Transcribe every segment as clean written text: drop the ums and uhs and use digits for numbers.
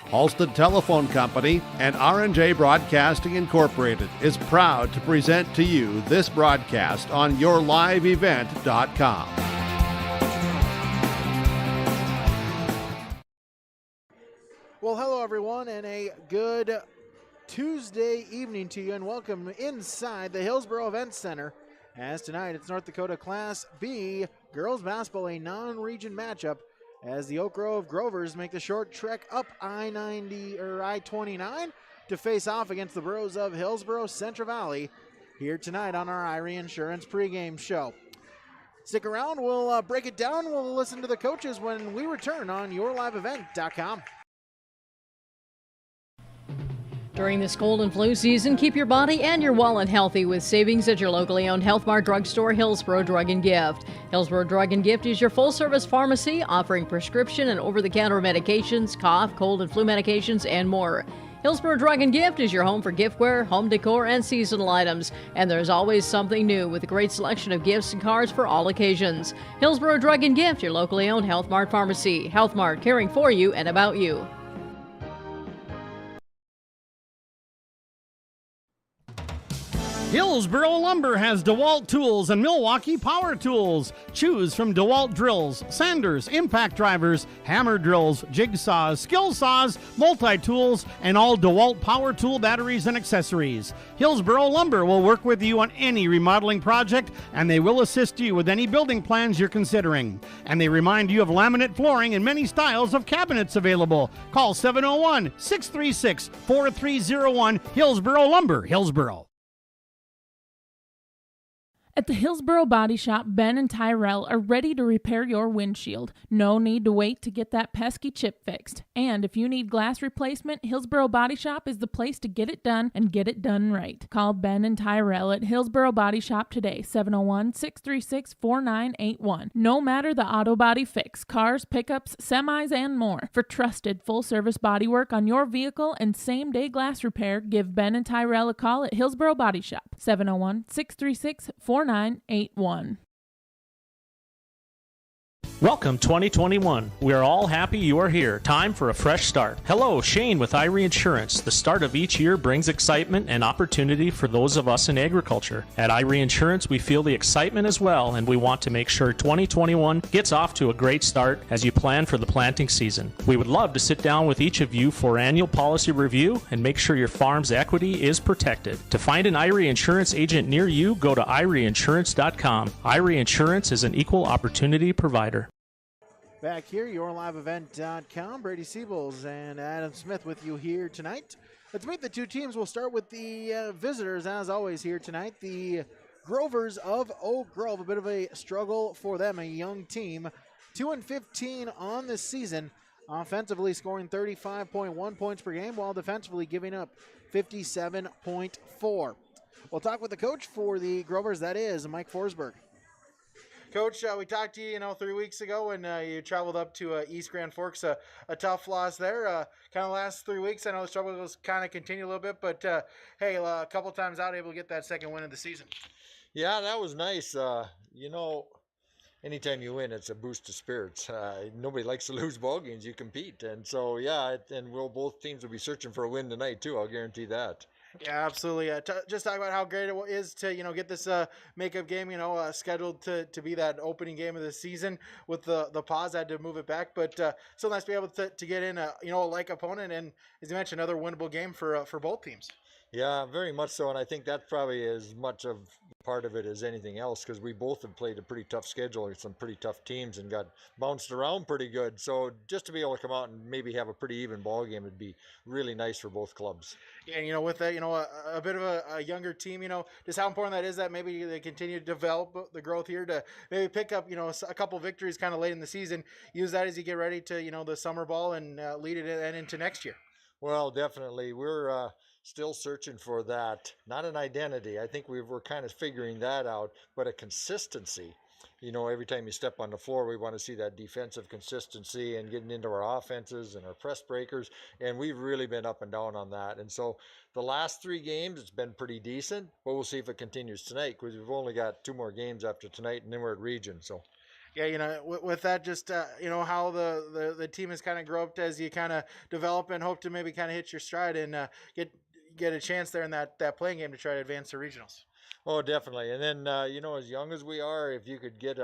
Halstead Telephone Company and R&J Broadcasting Incorporated is proud to present to you this broadcast on yourliveevent.com. Well, hello everyone, and a good Tuesday evening to you, and welcome inside the Hillsboro Event Center. As tonight, it's North Dakota Class B girls basketball, a non-region matchup, as the Oak Grove Grovers make the short trek up I-90 or I-29 to face off against the Bros of Hillsboro Central Valley here tonight on our Irie Insurance pregame show. Stick around, we'll break it down. We'll listen to the coaches when we return on yourliveevent.com. During this cold and flu season, keep your body and your wallet healthy with savings at your locally owned Health Mart drugstore, Hillsboro Drug and Gift. Hillsboro Drug and Gift is your full-service pharmacy offering prescription and over-the-counter medications, cough, cold, and flu medications, and more. Hillsboro Drug and Gift is your home for giftware, home decor, and seasonal items. And there's always something new with a great selection of gifts and cards for all occasions. Hillsboro Drug and Gift, your locally owned Health Mart pharmacy. Health Mart, caring for you and about you. Hillsboro Lumber has DeWalt tools and Milwaukee Power Tools. Choose from DeWalt drills, sanders, impact drivers, hammer drills, jigsaws, skill saws, multi-tools, and all DeWalt Power Tool batteries and accessories. Hillsboro Lumber will work with you on any remodeling project, and they will assist you with any building plans you're considering. And they remind you of laminate flooring and many styles of cabinets available. Call 701-636-4301, Hillsboro Lumber, Hillsboro. At the Hillsboro Body Shop, Ben and Tyrell are ready to repair your windshield. No need to wait to get that pesky chip fixed. And if you need glass replacement, Hillsboro Body Shop is the place to get it done and get it done right. Call Ben and Tyrell at Hillsboro Body Shop today, 701-636-4981. No matter the auto body fix, cars, pickups, semis, and more. For trusted full-service body work on your vehicle and same-day glass repair, give Ben and Tyrell a call at Hillsboro Body Shop, 701-636-4981. Welcome 2021. We are all happy you are here. Time for a fresh start. Hello, Shane with Irie Insurance. The start of each year brings excitement and opportunity for those of us in agriculture. At Irie Insurance, we feel the excitement as well, and we want to make sure 2021 gets off to a great start as you plan for the planting season. We would love to sit down with each of you for annual policy review and make sure your farm's equity is protected. To find an Irie Insurance agent near you, go to IrieInsurance.com. Irie Insurance is an equal opportunity provider. Back here, yourliveevent.com. Brady Siebels and Adam Smith with you here tonight. Let's meet the two teams. We'll start with the visitors, as always, here tonight. The Grovers of Oak Grove, a bit of a struggle for them, a young team. 2-15 on this season, offensively scoring 35.1 points per game, while defensively giving up 57.4. We'll talk with the coach for the Grovers, that is Mike Forsberg. Coach, we talked to you, 3 weeks ago when you traveled up to East Grand Forks. A tough loss there. Kind of last 3 weeks, I know the struggle was kind of continue a little bit, but hey, a couple times out, able to get that second win of the season. Yeah, that was nice. Anytime you win, it's a boost of spirits. Nobody likes to lose ball games. You compete, and so and both teams will be searching for a win tonight too. I'll guarantee that. Yeah, absolutely. Just talk about how great it is to get this makeup game scheduled to be that opening game of the season. With the pause, I had to move it back, but still nice to be able to get in a like opponent, and as you mentioned, another winnable game for both teams. Yeah, very much so, and I think that's probably as much of part of it as anything else, because we both have played a pretty tough schedule with some pretty tough teams and got bounced around pretty good. So just to be able to come out and maybe have a pretty even ball game would be really nice for both clubs. Yeah, and with that, a bit of a younger team, just how important that is that maybe they continue to develop the growth here to maybe pick up, a couple victories kind of late in the season. Use that as you get ready to, the summer ball and lead it and into next year. Well, definitely. We're still searching for that, not an identity. I think we're kind of figuring that out, but a consistency. Every time you step on the floor, we want to see that defensive consistency and getting into our offenses and our press breakers, and we've really been up and down on that. And so the last 3 games, it's been pretty decent, but we'll see if it continues tonight, because we've only got 2 more games after tonight, and then we're at region. So Yeah, with that, just how the team has kind of grown up as you kind of develop and hope to maybe kind of hit your stride and get a chance there in that playing game to try to advance to regionals. Oh, definitely. And then, as young as we are, if you could get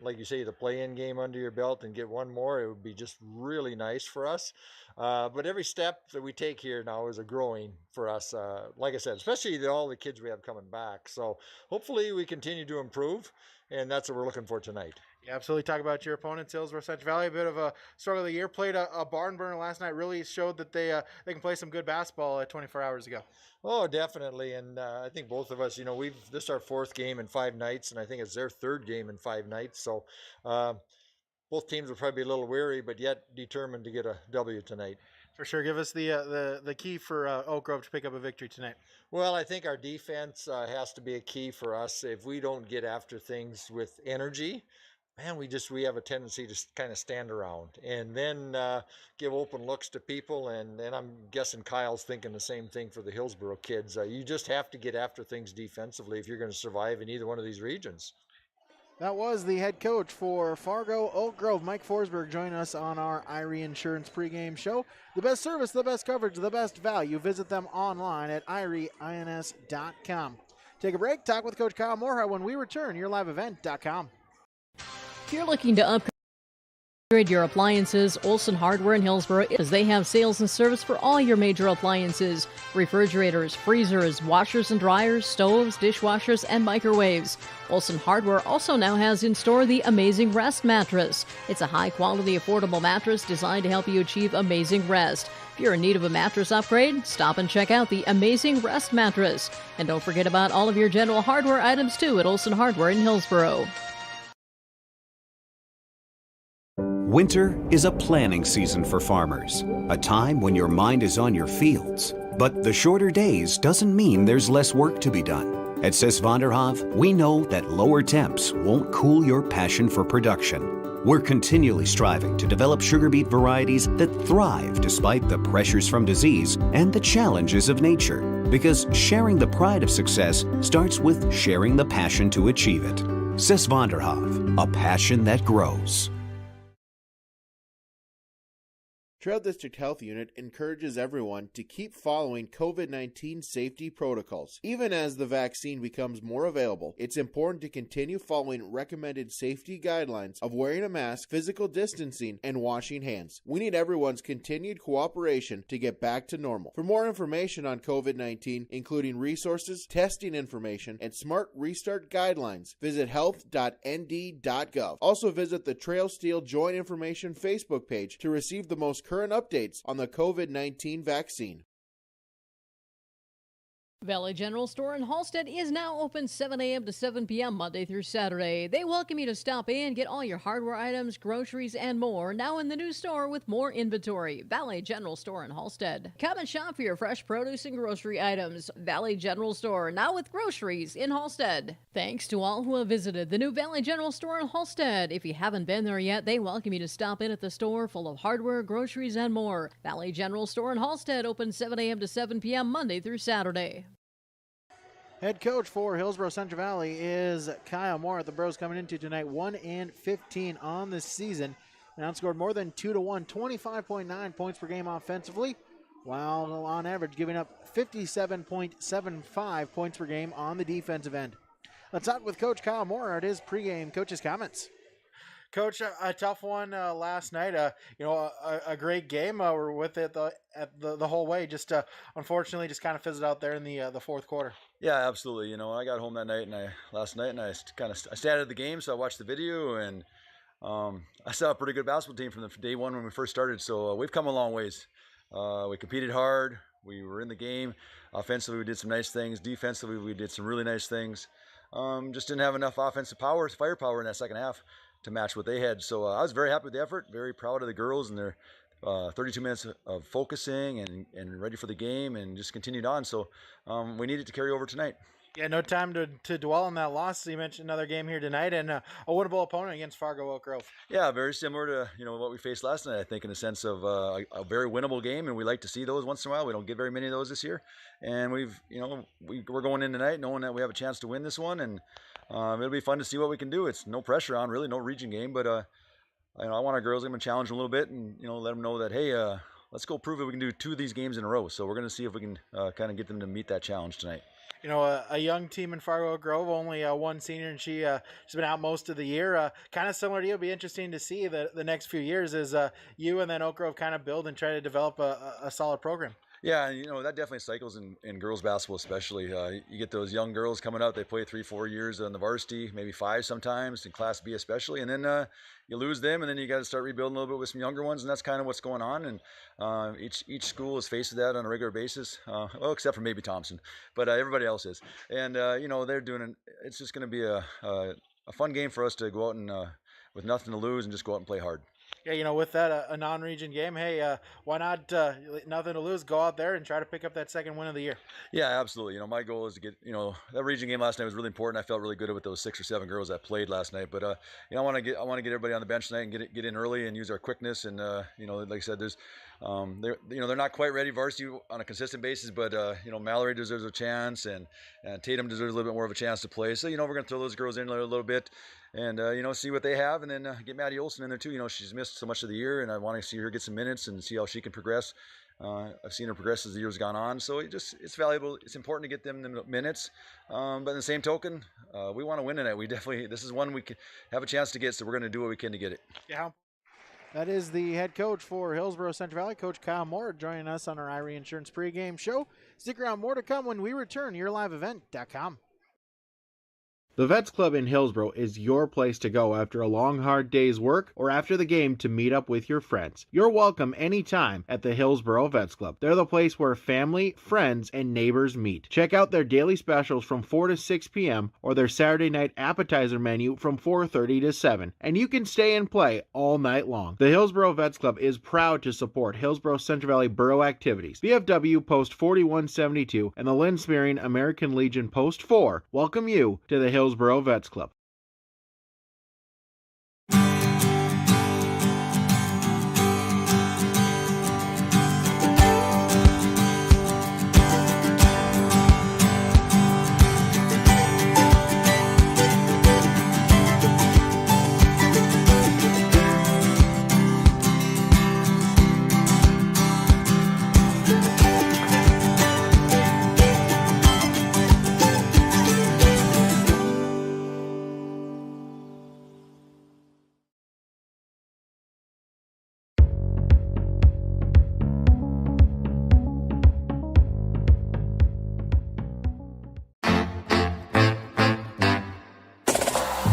like you say, the play-in game under your belt and get one more, it would be just really nice for us. But every step that we take here now is a growing for us. Like I said, especially all the kids we have coming back. So hopefully we continue to improve, and that's what we're looking for tonight. Yeah, absolutely. Talk about your opponents, Hillsboro Central Valley. A bit of a struggle of the year. Played a barn burner last night. Really showed that they can play some good basketball 24 hours ago. Oh, definitely. And I think both of us, this is our fourth game in 5 nights, and I think it's their third game in 5 nights. So both teams will probably be a little weary, but yet determined to get a W tonight. For sure. Give us the key for Oak Grove to pick up a victory tonight. Well, I think our defense has to be a key for us. If we don't get after things with energy, man, we have a tendency to kind of stand around and then give open looks to people. And I'm guessing Kyle's thinking the same thing for the Hillsboro kids. You just have to get after things defensively if you're going to survive in either one of these regions. That was the head coach for Fargo Oak Grove, Mike Forsberg, joining us on our Irie Insurance pregame show. The best service, the best coverage, the best value. Visit them online at irieins.com. Take a break. Talk with Coach Kyle Moorhead when we return. YourLiveEvent.com. If you're looking to upgrade your appliances, Olson Hardware in Hillsboro, as they have sales and service for all your major appliances, refrigerators, freezers, washers and dryers, stoves, dishwashers, and microwaves. Olson Hardware also now has in store the Amazing Rest mattress. It's a high-quality, affordable mattress designed to help you achieve amazing rest. If you're in need of a mattress upgrade, stop and check out the Amazing Rest mattress. And don't forget about all of your general hardware items, too, at Olson Hardware in Hillsboro. Winter is a planning season for farmers, a time when your mind is on your fields. But the shorter days doesn't mean there's less work to be done. At Sis van der Hoef, we know that lower temps won't cool your passion for production. We're continually striving to develop sugar beet varieties that thrive despite the pressures from disease and the challenges of nature. Because sharing the pride of success starts with sharing the passion to achieve it. Sis van der Hoef, a passion that grows. Trail District Health Unit encourages everyone to keep following COVID-19 safety protocols. Even as the vaccine becomes more available, it's important to continue following recommended safety guidelines of wearing a mask, physical distancing, and washing hands. We need everyone's continued cooperation to get back to normal. For more information on COVID-19, including resources, testing information, and smart restart guidelines, visit health.nd.gov. Also visit the Trail Steel Joint Information Facebook page to receive the most current updates on the COVID-19 vaccine. Valley General Store in Halstead is now open 7 a.m. to 7 p.m. Monday through Saturday. They welcome you to stop in, get all your hardware items, groceries, and more now in the new store with more inventory. Valley General Store in Halstead. Come and shop for your fresh produce and grocery items. Valley General Store, now with groceries in Halstead. Thanks to all who have visited the new Valley General Store in Halstead. If you haven't been there yet, they welcome you to stop in at the store full of hardware, groceries, and more. Valley General Store in Halstead, open 7 a.m. to 7 p.m. Monday through Saturday. Head coach for Hillsboro Central Valley is Kyle Moore. The Bros coming into tonight 1-15 on the season. And outscored more than 2-1, 25.9 points per game offensively, while on average giving up 57.75 points per game on the defensive end. Let's talk with Coach Kyle Moore at his pregame coach's comments. Coach, a tough one last night. A great game. We're with it the whole way. Just unfortunately, just kind of fizzled out there in the fourth quarter. Yeah, absolutely. I got home that night and I started the game, so I watched the video and I saw a pretty good basketball team from the day one when we first started. So we've come a long ways. We competed hard. We were in the game. Offensively, we did some nice things. Defensively, we did some really nice things. Just didn't have enough offensive firepower in that second half to match what they had. So I was very happy with the effort, very proud of the girls and their 32 minutes of focusing and ready for the game and just continued on. So we needed to carry over tonight. Yeah, no time to dwell on that loss. So you mentioned another game here tonight and a winnable opponent against Fargo Oak Grove. Yeah, very similar to what we faced last night. I think in the sense of a very winnable game, and we like to see those once in a while. We don't get very many of those this year, and we're going in tonight knowing that we have a chance to win this one, and it'll be fun to see what we can do. It's no pressure on, really, no region game, but I want our girls to challenge them a little bit, and let them know that hey, let's go prove that we can do 2 of these games in a row. So we're going to see if we can kind of get them to meet that challenge tonight. A young team in Fargo Oak Grove, only one senior, and she's been out most of the year. Kind of similar to you. It'll be interesting to see the next few years as you and then Oak Grove kind of build and try to develop a solid program. Yeah, that definitely cycles in girls basketball, especially. You get those young girls coming out; they play 3-4 years on the varsity, maybe 5 sometimes in Class B, especially, and then you lose them, and then you got to start rebuilding a little bit with some younger ones, and that's kind of what's going on. And each school is faced with that on a regular basis, well, except for maybe Thompson, but everybody else is. And they're doing. It's just going to be a fun game for us to go out and with nothing to lose and just go out and play hard. Yeah, with that, a non-region game, hey, why not, nothing to lose, go out there and try to pick up that second win of the year. Yeah, absolutely. My goal is to get, that region game last night was really important. I felt really good with those 6 or 7 girls that played last night. But, I want to get everybody on the bench tonight and get in early and use our quickness. And, like I said, there's, they're not quite ready varsity on a consistent basis, but, Mallory deserves a chance and Tatum deserves a little bit more of a chance to play. So, we're going to throw those girls in a little bit. And, see what they have, and then get Maddie Olson in there too. She's missed so much of the year, and I want to see her get some minutes and see how she can progress. I've seen her progress as the year's gone on, so it's valuable. It's important to get them the minutes. But in the same token, we want to win tonight. This is one we can have a chance to get, so we're going to do what we can to get it. Yeah. That is the head coach for Hillsboro Central Valley, Coach Kyle Moore, joining us on our Irie Insurance pregame show. Stick around, more to come when we return. YourLiveEvent.com. The Vets Club in Hillsboro is your place to go after a long, hard day's work or after the game to meet up with your friends. You're welcome anytime at the Hillsboro Vets Club. They're the place where family, friends, and neighbors meet. Check out their daily specials from 4 to 6 p.m. or their Saturday night appetizer menu from 4:30 to 7. And you can stay and play all night long. The Hillsboro Vets Club is proud to support Hillsboro Central Valley Borough activities. VFW Post 4172 and the Lynn Smearing American Legion Post 4 welcome you to the Hillsboro Vets Club.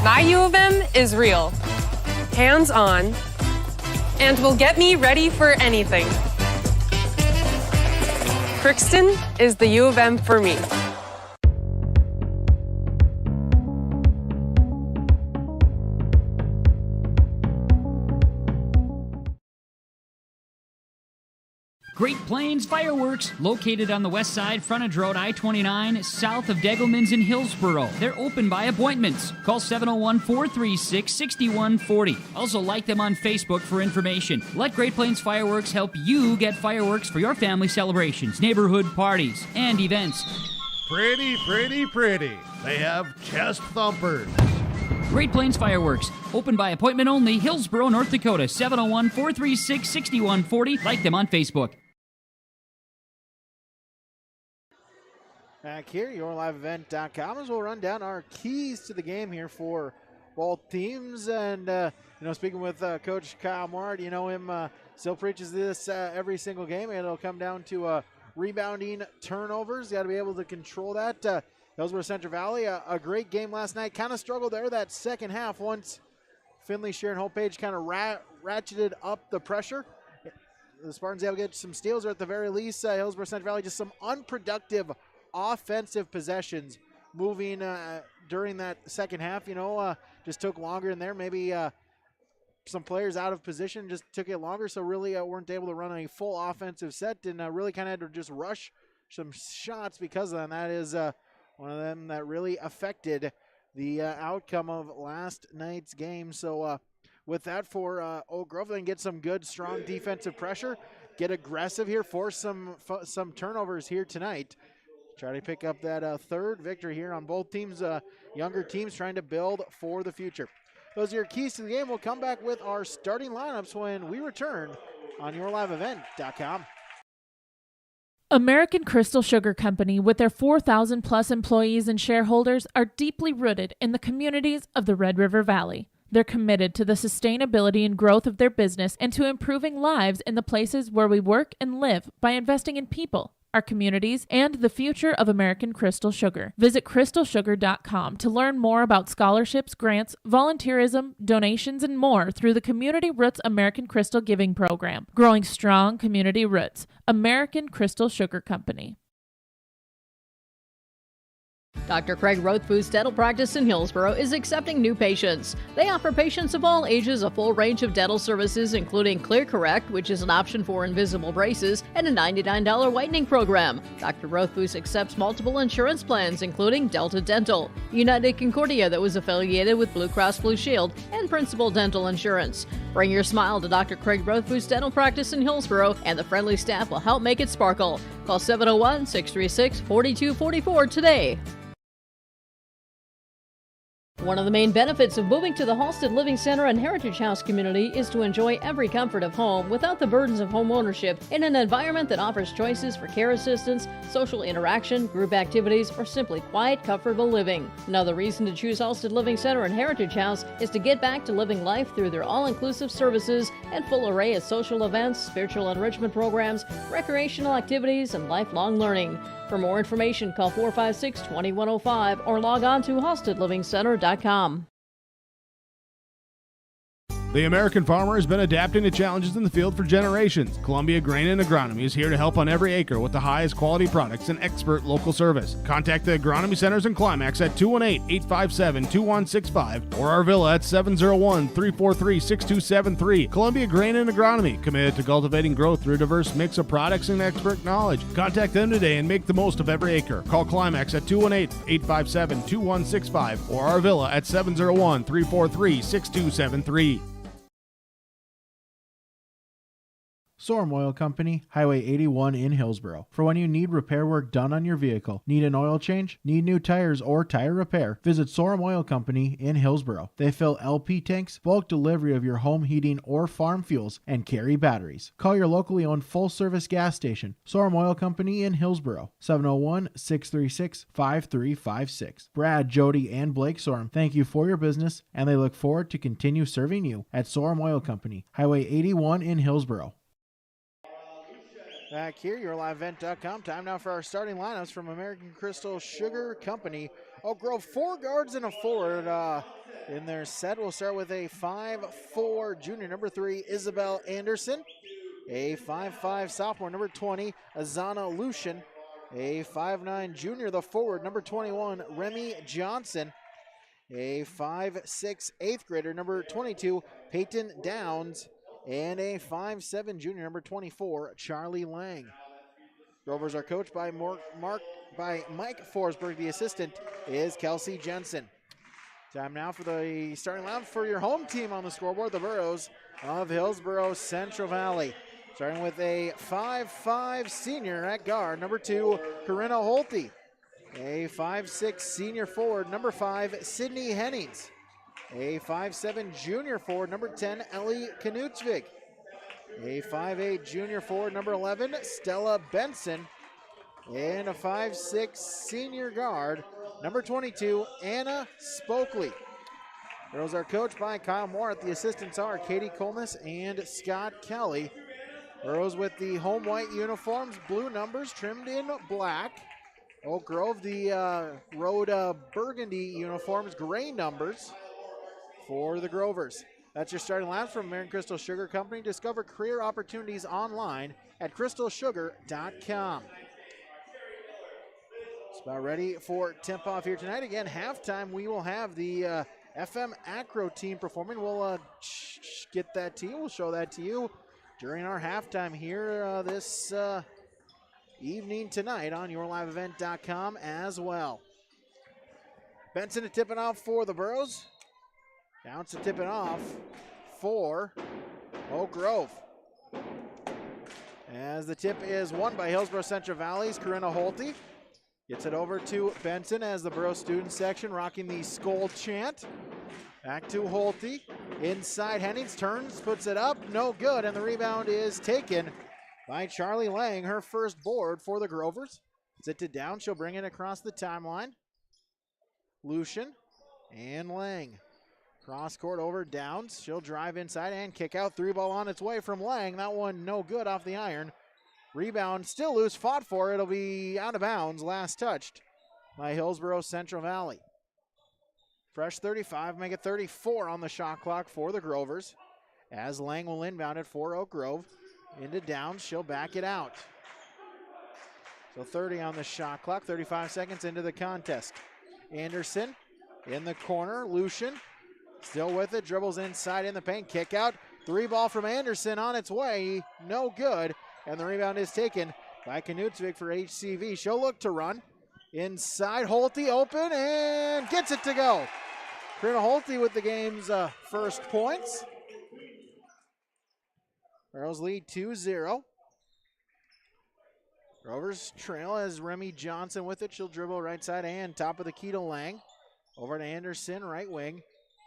My U of M is real, hands-on, and will get me ready for anything. Crookston is the U of M for me. Great Plains Fireworks, located on the west side, frontage road I-29, south of Degelman's in Hillsboro. They're open by appointments. Call 701-436-6140. Also like them on Facebook for information. Let Great Plains Fireworks help you get fireworks for your family celebrations, neighborhood parties, and events. Pretty, pretty, pretty. They have chest thumpers. Great Plains Fireworks, open by appointment only, Hillsboro, North Dakota, 701-436-6140. Like them on Facebook. Back here, YourLiveEvent.com, as we'll run down our keys to the game here for both teams. And, speaking with Coach Kyle Moore, him still preaches this every single game, and it'll come down to rebounding turnovers. Got to be able to control that. Hillsboro Central Valley, a great game last night. Kind of struggled there that second half once Finley, Sharon, Hope Page kind of ratcheted up the pressure. The Spartans able to get some steals, or at the very least, Hillsboro Central Valley just some unproductive offensive possessions moving during that second half. Just took longer in there. Maybe some players out of position just took it longer, so really weren't able to run a full offensive set, and really kind of had to just rush some shots because of that. And that is one of them that really affected the outcome of last night's game. So with that for Oak Grove, then get some good, strong defensive pressure, get aggressive here, force some turnovers here tonight. Try to pick up that third victory here on both teams, younger teams trying to build for the future. Those are your keys to the game. We'll come back with our starting lineups when we return on yourliveevent.com. American Crystal Sugar Company, with their 4,000 plus employees and shareholders, are deeply rooted in the communities of the Red River Valley. They're committed to the sustainability and growth of their business and to improving lives in the places where we work and live by investing in people, our communities, and the future of American Crystal Sugar. Visit crystalsugar.com to learn more about scholarships, grants, volunteerism, donations, and more through the Community Roots American Crystal Giving Program. Growing strong community roots. American Crystal Sugar Company. Dr. Craig Rothfuss Dental Practice in Hillsboro is accepting new patients. They offer patients of all ages a full range of dental services, including Clear Correct, which is an option for invisible braces, and a $99 whitening program. Dr. Rothfuss accepts multiple insurance plans, including Delta Dental, United Concordia, that was affiliated with Blue Cross Blue Shield, and Principal Dental Insurance. Bring your smile to Dr. Craig Rothfuss Dental Practice in Hillsboro, and the friendly staff will help make it sparkle. Call 701-636-4244 today. One of the main benefits of moving to the Halsted Living Center and Heritage House community is to enjoy every comfort of home without the burdens of home ownership in an environment that offers choices for care assistance, social interaction, group activities, or simply quiet, comfortable living. Another reason to choose Halsted Living Center and Heritage House is to get back to living life through their all-inclusive services and full array of social events, spiritual enrichment programs, recreational activities, and lifelong learning. For more information, call 456-2105 or log on to halstedlivingcenter.com. The American farmer has been adapting to challenges in the field for generations. Columbia Grain and Agronomy is here to help on every acre with the highest quality products and expert local service. Contact the Agronomy Centers in Climax at 218-857-2165 or our villa at 701-343-6273. Columbia Grain and Agronomy, committed to cultivating growth through a diverse mix of products and expert knowledge. Contact them today and make the most of every acre. Call Climax at 218-857-2165 or our villa at 701-343-6273. Sorum Oil Company, Highway 81 in Hillsboro. For when you need repair work done on your vehicle, need an oil change, need new tires, or tire repair, visit Sorum Oil Company in Hillsboro. They fill LP tanks, bulk delivery of your home heating or farm fuels, and carry batteries. Call your locally owned full-service gas station, Sorum Oil Company in Hillsboro, 701-636-5356. Brad, Jody, and Blake Sorum thank you for your business, and they look forward to continue serving you at Sorum Oil Company, Highway 81 in Hillsboro. Back here, yourliveevent.com. Time now for our starting lineups from American Crystal Sugar Company. Oak Grove, 4 guards and a forward in their set. We'll start with a 5'4" junior, number 3, Isabel Anderson. A 5'5" sophomore, number 20, Azana Lucian. A 5'9" junior, the forward, number 21, Remy Johnson. A 5'6" 8th grader, number 22, Peyton Downs. And a 5'7" junior, number 24, Charlie Lang. Rovers are coached by Mike Forsberg. The assistant is Kelsey Jensen. Time now for the starting lineup for your home team on the scoreboard, the Burros of Hillsboro Central Valley. Starting with a 5'5" senior at guard, number 2, Corinna Holte. A 5'6" senior forward, number 5, Sydney Hennings. A 5'7" junior forward, number 10, Ellie Knutsvig. A 5'8" junior forward, number 11, Stella Benson. And a 5'6" senior guard, number 22, Anna Spokley. Girls are coached by Kyle Moore. The assistants are Katie Colmus and Scott Kelly. Girls with the home white uniforms, blue numbers trimmed in black. Oak Grove, the road burgundy uniforms, gray numbers for the Grovers. That's your starting lineup from American Crystal Sugar Company. Discover career opportunities online at crystalsugar.com. It's about ready for tip-off here tonight. Again, halftime, we will have the FM Acro team performing. We'll get that to you. We'll show that to you during our halftime here this evening tonight on yourliveevent.com as well. Benson to tip it off for the Burros. Downs to tip it off for Oak Grove. As the tip is won by Hillsboro Central Valley's Corinna Holte. Gets it over to Benson as the Burro student section rocking the Skoll chant. Back to Holte. Inside Hennings, turns, puts it up, no good, and the rebound is taken by Charlie Lang, her first board for the Grovers. Sit to down, she'll bring it across the timeline. Lucian and Lang. Cross court over Downs. She'll drive inside and kick out. 3-ball on its way from Lang. That one no good off the iron. Rebound still loose, fought for. It'll be out of bounds. Last touched by Hillsboro Central Valley. Fresh 35, make it 34 on the shot clock for the Grovers. As Lang will inbound it for Oak Grove. Into Downs, she'll back it out. So 30 on the shot clock, 35 seconds into the contest. Anderson in the corner, Lucian still with it, dribbles inside in the paint, kick out. 3-ball from Anderson on its way, no good. And the rebound is taken by Knutsvik for HCV. She'll look to run. Inside, Holte open and gets it to go. Corinna Holte with the game's first points. Girls lead 2-0. Rovers trail as Remy Johnson with it. She'll dribble right side and top of the key to Lang. Over to Anderson, right wing.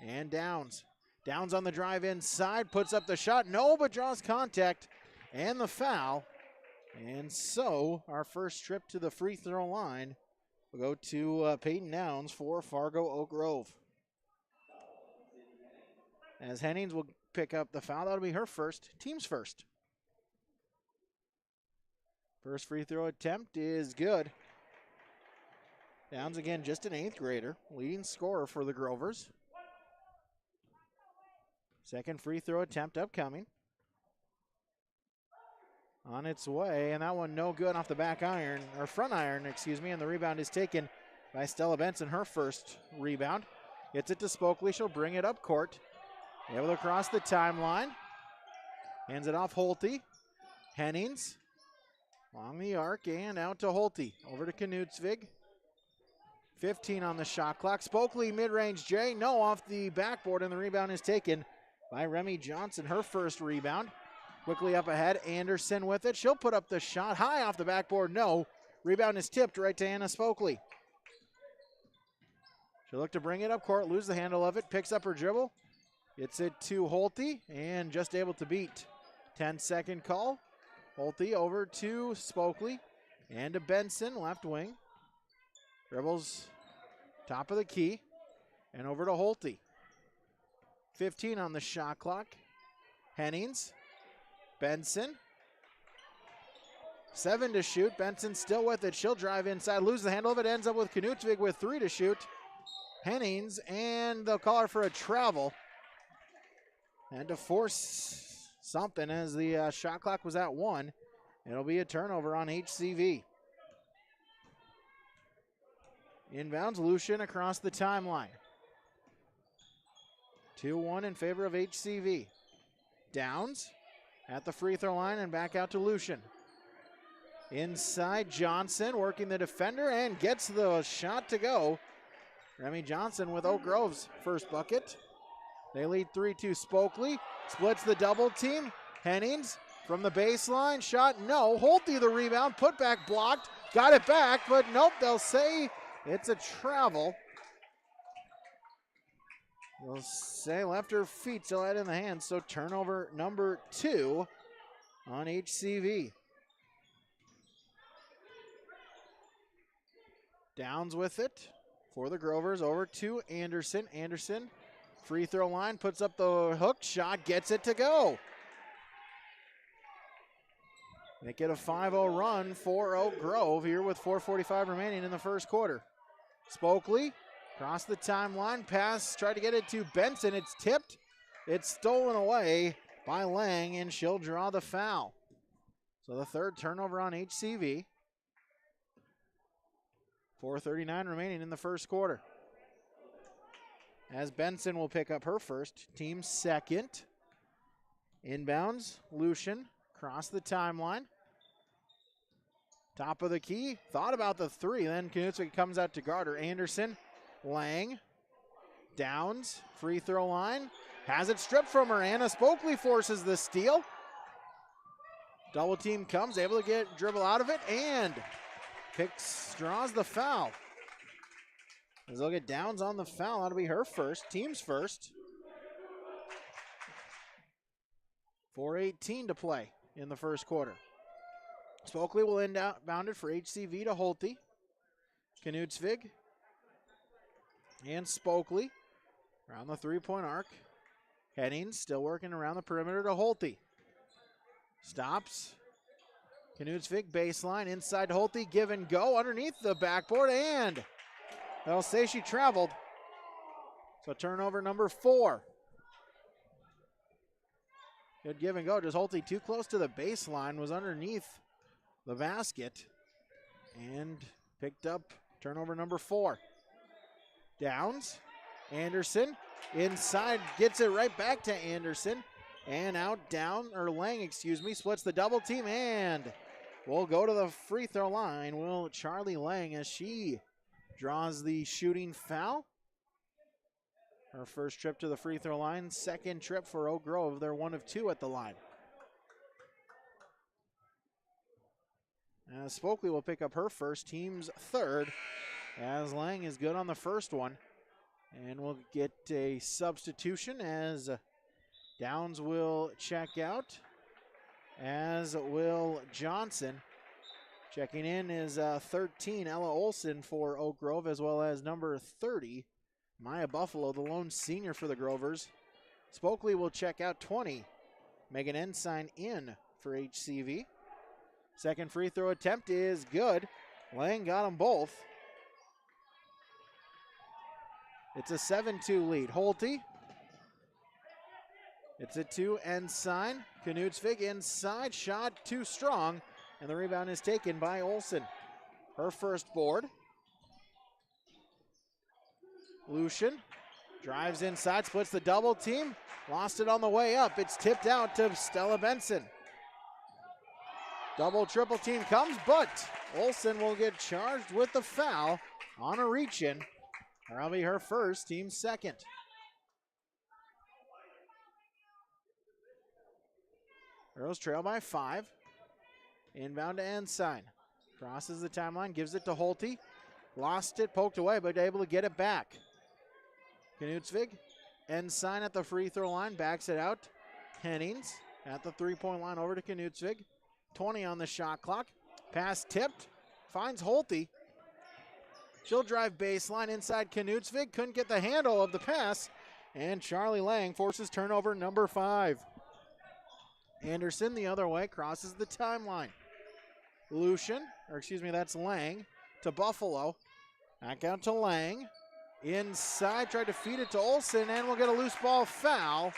And Downs. Downs on the drive inside, puts up the shot. No, but draws contact and the foul. And so our first trip to the free throw line will go to Peyton Downs for Fargo Oak Grove. As Hennings will pick up the foul. That'll be her first, team's first. First free throw attempt is good. Downs again, just an 8th grader, leading scorer for the Grovers. Second free throw attempt upcoming. On its way, and that one no good off the back iron, or front iron, excuse me, and the rebound is taken by Stella Benson, her first rebound. Gets it to Spokley, she'll bring it up court. Able to cross the timeline. Hands it off Holte. Hennings along the arc and out to Holte. Over to Knutsvik. 15 on the shot clock. Spokley mid-range J, no, off the backboard, and the rebound is taken by Remy Johnson, her first rebound. Quickly up ahead, Anderson with it. She'll put up the shot high off the backboard, no. Rebound is tipped right to Anna Spokley. She'll look to bring it up court, lose the handle of it, picks up her dribble. Gets it to Holte and just able to beat. 10-second call. Holte over to Spokley and to Benson, left wing. Dribbles top of the key and over to Holte. 15 on the shot clock. Hennings, Benson. 7 to shoot. Benson still with it. She'll drive inside, lose the handle of it, ends up with Knutsvik with 3 to shoot. Hennings, and they'll call her for a travel. And to force something as the shot clock was at 1. It'll be a turnover on HCV. Inbounds, Lucian across the timeline. 2-1 in favor of HCV. Downs at the free throw line and back out to Lucian. Inside, Johnson working the defender and gets the shot to go. Remy Johnson with Oak Grove's first bucket. They lead 3-2. Spokley splits the double team. Hennings from the baseline, shot no. Holte the rebound, put back blocked, got it back, but nope, they'll say it's a travel. They'll say left her feet, still had in the hand, so turnover number 2 on HCV. Downs with it for the Grovers, over to Anderson. Anderson, free throw line, puts up the hook shot, gets it to go. Make it a 5-0 run for Oak Grove here with 4:45 remaining in the first quarter. Spokley across the timeline, pass, tried to get it to Benson. It's tipped. It's stolen away by Lang, and she'll draw the foul. So the third turnover on HCV. 4:39 remaining in the first quarter. As Benson will pick up her first, team second. Inbounds, Lucian, across the timeline. Top of the key, thought about the 3, then Knutsvik comes out to guard her. Anderson Lang. Downs, free throw line. Has it stripped from her. Anna Spokley forces the steal. Double team comes, able to dribble out of it, and draws the foul. As they'll get Downs on the foul. That'll be her first, team's first. 4:18 to play in the first quarter. Spokley will inbound it for HCV to Holte. Knutsvig and Spokley around the three-point arc. Heading, still working around the perimeter to Holte. Stops. Knutsvig baseline, inside to Holte, give and go underneath the backboard, and they'll say she traveled. So turnover number 4. Good give and go. Just Holte too close to the baseline, was underneath the basket, and picked up turnover number 4. Downs. Anderson inside, gets it right back to Anderson, and out Lang, splits the double team, and will go to the free throw line. Will Charlie Lang, as she draws the shooting foul. Her first trip to the free throw line, second trip for Oak Grove. They're 1 of 2 at the line. Spokley will pick up her first, team's third, as Lang is good on the first one. And we'll get a substitution as Downs will check out, as will Johnson. Checking in is 13, Ella Olson for Oak Grove, as well as number 30, Maya Buffalo, the lone senior for the Grovers. Spokley will check out 20, Megan Ensign in for HCV. Second free throw attempt is good. Lang got them both. It's a 7-2 lead. Holte. It's a 2 Ensign. Knutsvig inside, shot too strong, and the rebound is taken by Olson. Her first board. Lucian drives inside, splits the double team, lost it on the way up. It's tipped out to Stella Benson. Double triple team comes, but Olson will get charged with the foul on a reach-in. That'll be her first, team second. Girls trail by 5. Inbound to Ensign. Crosses the timeline, gives it to Holte. Lost it, poked away, but able to get it back. Knutsvig. Ensign at the free throw line, backs it out. Hennings at the three-point line, over to Knutsvig. 20 on the shot clock. Pass tipped, finds Holte. She'll drive baseline inside Knutsvig. Couldn't get the handle of the pass. And Charlie Lang forces turnover number 5. Anderson the other way, crosses the timeline. That's Lang to Buffalo. Back out to Lang. Inside, tried to feed it to Olson, and we'll get a loose ball foul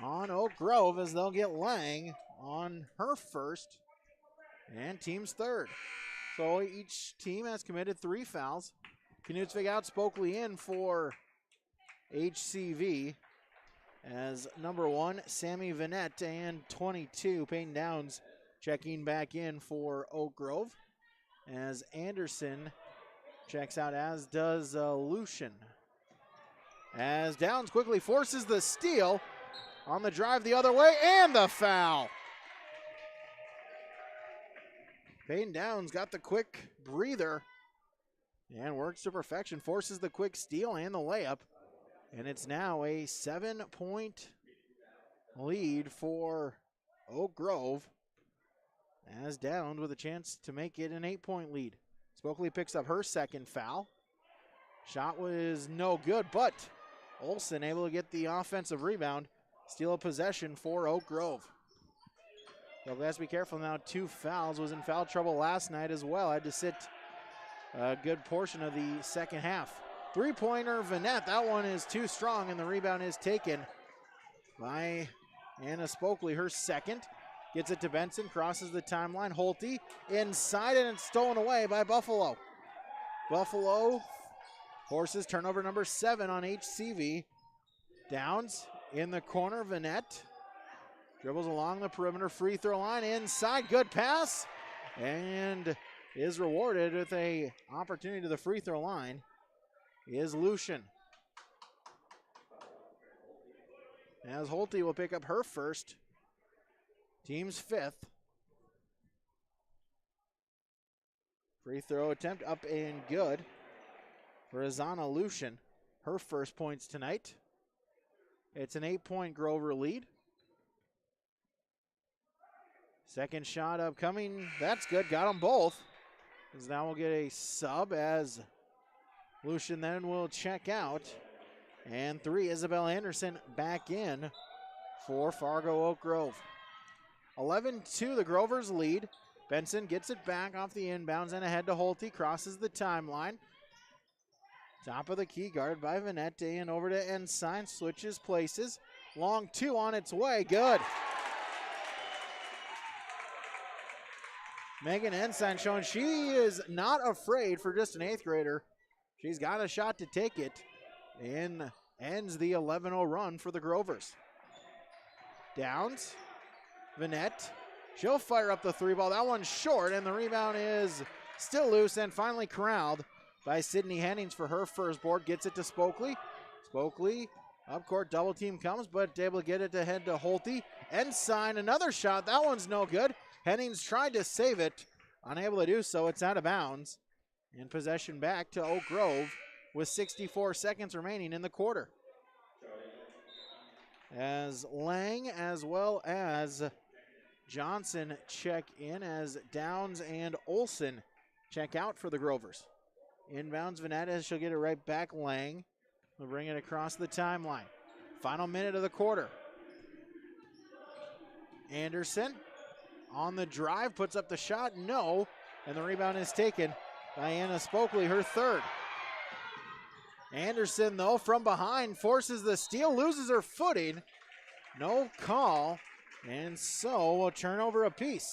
on Oak Grove as they'll get Lang on her first and team's third. So each team has committed 3 fouls. Knutsvig out, Spokley in for HCV as number 1, Sammy Vanette, and 22, Peyton Downs, checking back in for Oak Grove as Anderson checks out, as does Lucian. As Downs quickly forces the steal on the drive the other way, and the foul. Peyton Downs got the quick breather and works to perfection, forces the quick steal and the layup. And it's now a 7-point lead for Oak Grove, as Downs with a chance to make it an 8-point lead. Spokley picks up her second foul. Shot was no good, but Olson able to get the offensive rebound, steal a possession for Oak Grove. They'll have to be careful now. 2 fouls, was in foul trouble last night as well. Had to sit a good portion of the second half. Three-pointer, Vanette, that one is too strong, and the rebound is taken by Anna Spokley, her second. Gets it to Benson, crosses the timeline. Holte inside, and it's stolen away by Buffalo. Buffalo forces turnover number 7 on HCV. Downs in the corner, Vanette dribbles along the perimeter, free throw line, inside, good pass, and is rewarded with a opportunity to the free throw line. is Lucian. As Holte will pick up her first, team's fifth. Free throw attempt up and good for Azana Lucian. Her first points tonight. It's an 8-point Grover lead. Second shot upcoming. That's good. Got them both. As now we'll get a sub as Lucian then will check out. And 3, Isabel Anderson back in for Fargo Oak Grove. 11-2, the Grovers lead. Benson gets it back off the inbounds and ahead to Holte. Crosses the timeline. Top of the key, guarded by Vanette, and over to Ensign. Switches places. Long 2 on its way. Good. Megan Ensign showing she is not afraid for just an 8th grader. She's got a shot to take it. And ends the 11-0 run for the Grovers. Downs. Vanette. She'll fire up the 3 ball. That one's short, and the rebound is still loose and finally corralled by Sydney Hennings for her first board. Gets it to Spokley. Spokley, up court, double team comes, but able to get it to head to Holte. Ensign, another shot. That one's no good. Hennings tried to save it. Unable to do so. It's out of bounds. And possession back to Oak Grove with 64 seconds remaining in the quarter. As Lang as well as Johnson check in, as Downs and Olson check out for the Grovers. Inbounds Vanetta, she'll get it right back. Lang will bring it across the timeline. Final minute of the quarter. Anderson on the drive, puts up the shot, no, and the rebound is taken by Anna Spokley, her third. Anderson, though, from behind, forces the steal, loses her footing. No call, and so we'll turn over a piece.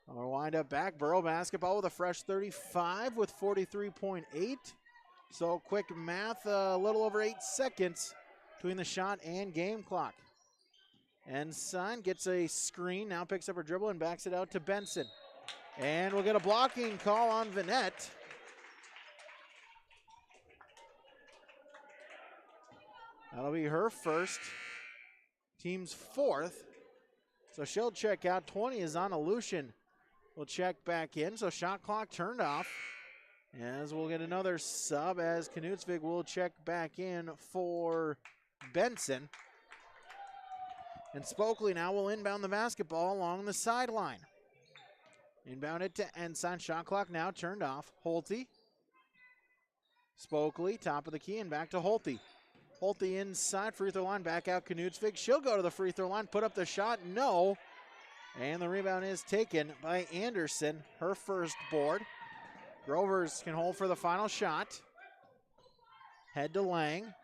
We'll wind up back. Borough basketball with a fresh 35 with 43.8. So quick math, a little over 8 seconds between the shot and game clock. Ensign gets a screen, now picks up her dribble and backs it out to Benson. And we'll get a blocking call on Vanette. That'll be her first, team's fourth. So she'll check out. 20 is on Lucian. Will check back in, so shot clock turned off. As we'll get another sub as Knutsvig will check back in for Benson. And Spokley now will inbound the basketball along the sideline. Inbound it to Ensign. Shot clock now turned off. Holte. Spokley, top of the key, and back to Holte. Holte inside, free throw line, back out Knutsvig. She'll go to the free throw line, put up the shot, no. And the rebound is taken by Anderson, her first board. Grovers can hold for the final shot. Head to Lang.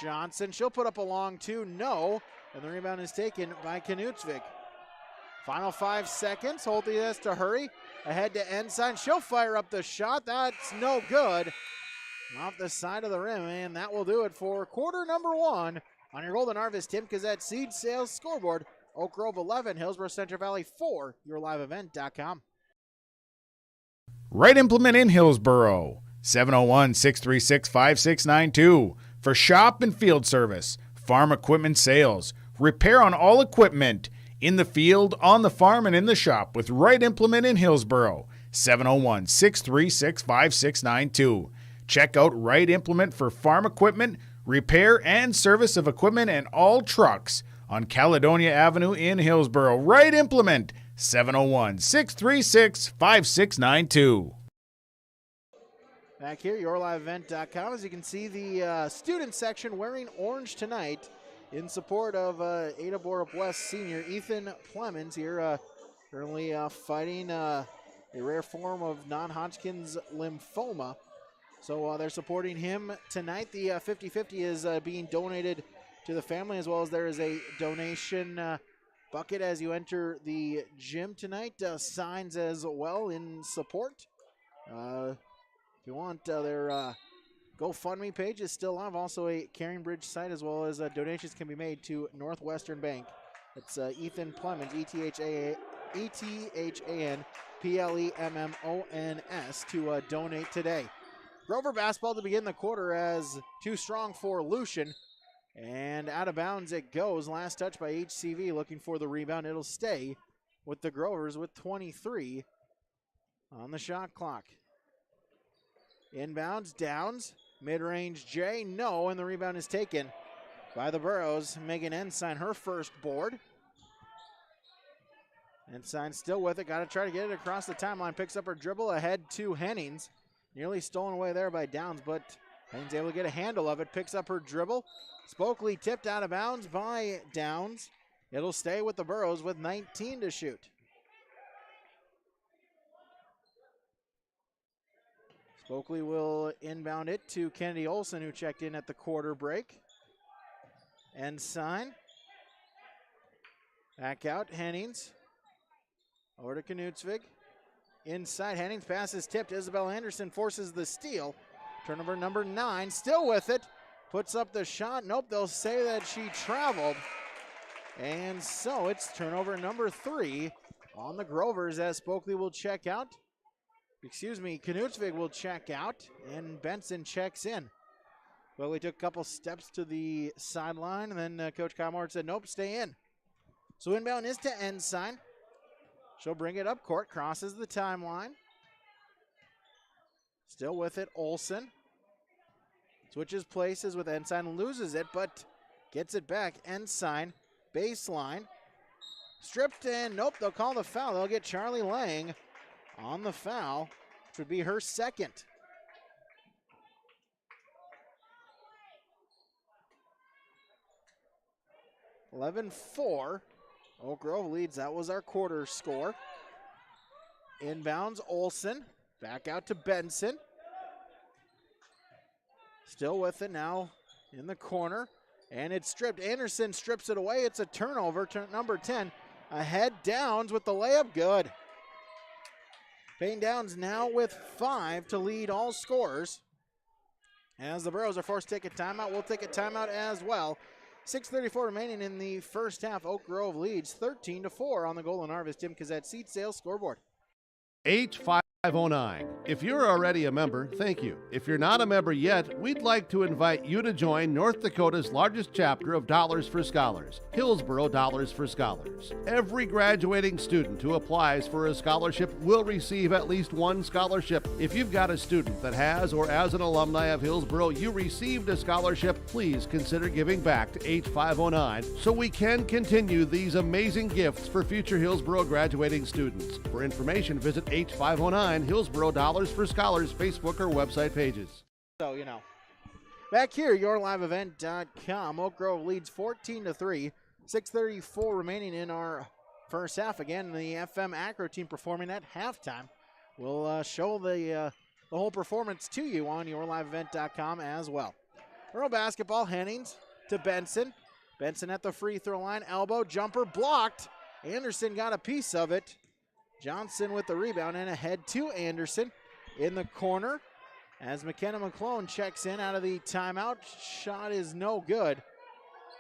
Johnson, she'll put up a long 2, no. And the rebound is taken by Knutsvig. Final 5 seconds, Holte has to hurry. Ahead to Ensign, she'll fire up the shot, that's no good. Off the side of the rim, and that will do it for quarter number 1 on your Golden Harvest Tim Gazette Seed Sales scoreboard. Oak Grove 11, Hillsboro Central Valley 4, yourliveevent.com. Right Implement in Hillsboro, 701-636-5692. For shop and field service, farm equipment sales, repair on all equipment, in the field, on the farm, and in the shop with Right Implement in Hillsboro, 701-636-5692. Check out Right Implement for farm equipment, repair and service of equipment and all trucks on Caledonia Avenue in Hillsboro. Right Implement, 701-636-5692. Back here, yourliveevent.com. As you can see, the student section wearing orange tonight in support of Ada Borup West senior Ethan Plemons here, currently fighting a rare form of non-Hodgkin's lymphoma. So they're supporting him tonight. The 50-50 is being donated to the family, as well as there is a donation bucket as you enter the gym tonight. Signs as well in support. If you want, their GoFundMe page is still live. Also a Caring Bridge site, as well as donations can be made to Northwestern Bank. It's Ethan Plemons, ETHAN PLEMMONS to donate today. Grover basketball to begin the quarter as too strong for Lucian. And out of bounds it goes. Last touch by HCV looking for the rebound. It'll stay with the Grovers with 23 on the shot clock. Inbounds, Downs, mid-range J, no, and the rebound is taken by the Burros. Megan Ensign, her first board. Ensign still with it, got to try to get it across the timeline, picks up her dribble ahead to Hennings. Nearly stolen away there by Downs, but Hennings able to get a handle of it, picks up her dribble. Spokely tipped out of bounds by Downs. It'll stay with the Burros with 19 to shoot. Spokely will inbound it to Kennedy Olson, who checked in at the quarter break. Ensign. Back out, Hennings. Over to Knutsvig. Inside, Hennings pass is tipped. Isabel Anderson forces the steal. Turnover number 9, still with it. Puts up the shot. Nope, they'll say that she traveled. And so it's turnover number 3 on the Grovers as Spokely will check out. Knutsvig will check out, and Benson checks in. Well, we took a couple steps to the sideline, and then Coach Kyle Moore said, nope, stay in. So inbound is to Ensign. She'll bring it up court, crosses the timeline. Still with it, Olson. Switches places with Ensign, loses it, but gets it back. Ensign, baseline. Stripped in, nope, they'll call the foul. They'll get Charlie Lang on the foul, which would be her second. (11-4). Oak Grove leads. That was our quarter score. Inbounds, Olson. Back out to Benson. Still with it now in the corner. And it's stripped. Anderson strips it away. It's a turnover. Number 10. Ahead, Downs with the layup. Good. Payne Downs now with 5 to lead all scorers. As the Burros are forced to take a timeout, we'll take a timeout as well. 6:34 remaining in the first half. Oak Grove leads 13-4 on the Golden Harvest Tim Cassette Seat Sales scoreboard. H509. If you're already a member, thank you. If you're not a member yet, we'd like to invite you to join North Dakota's largest chapter of Dollars for Scholars, Hillsboro Dollars for Scholars. Every graduating student who applies for a scholarship will receive at least one scholarship. If you've got a student that has, or as an alumni of Hillsboro, you received a scholarship, please consider giving back to H509 so we can continue these amazing gifts for future Hillsboro graduating students. For information, visit H509 Hillsboro Dollars for Scholars Facebook or website pages. So, back here, yourliveevent.com. Oak Grove leads 14-3. 6:34 remaining in our first half. Again, the FM Acro team performing at halftime. We'll show the whole performance to you on yourliveevent.com as well. Earl basketball, Hennings to Benson. Benson at the free throw line. Elbow, jumper, blocked. Anderson got a piece of it. Johnson with the rebound and ahead to Anderson in the corner as McKenna McClone checks in out of the timeout. Shot is no good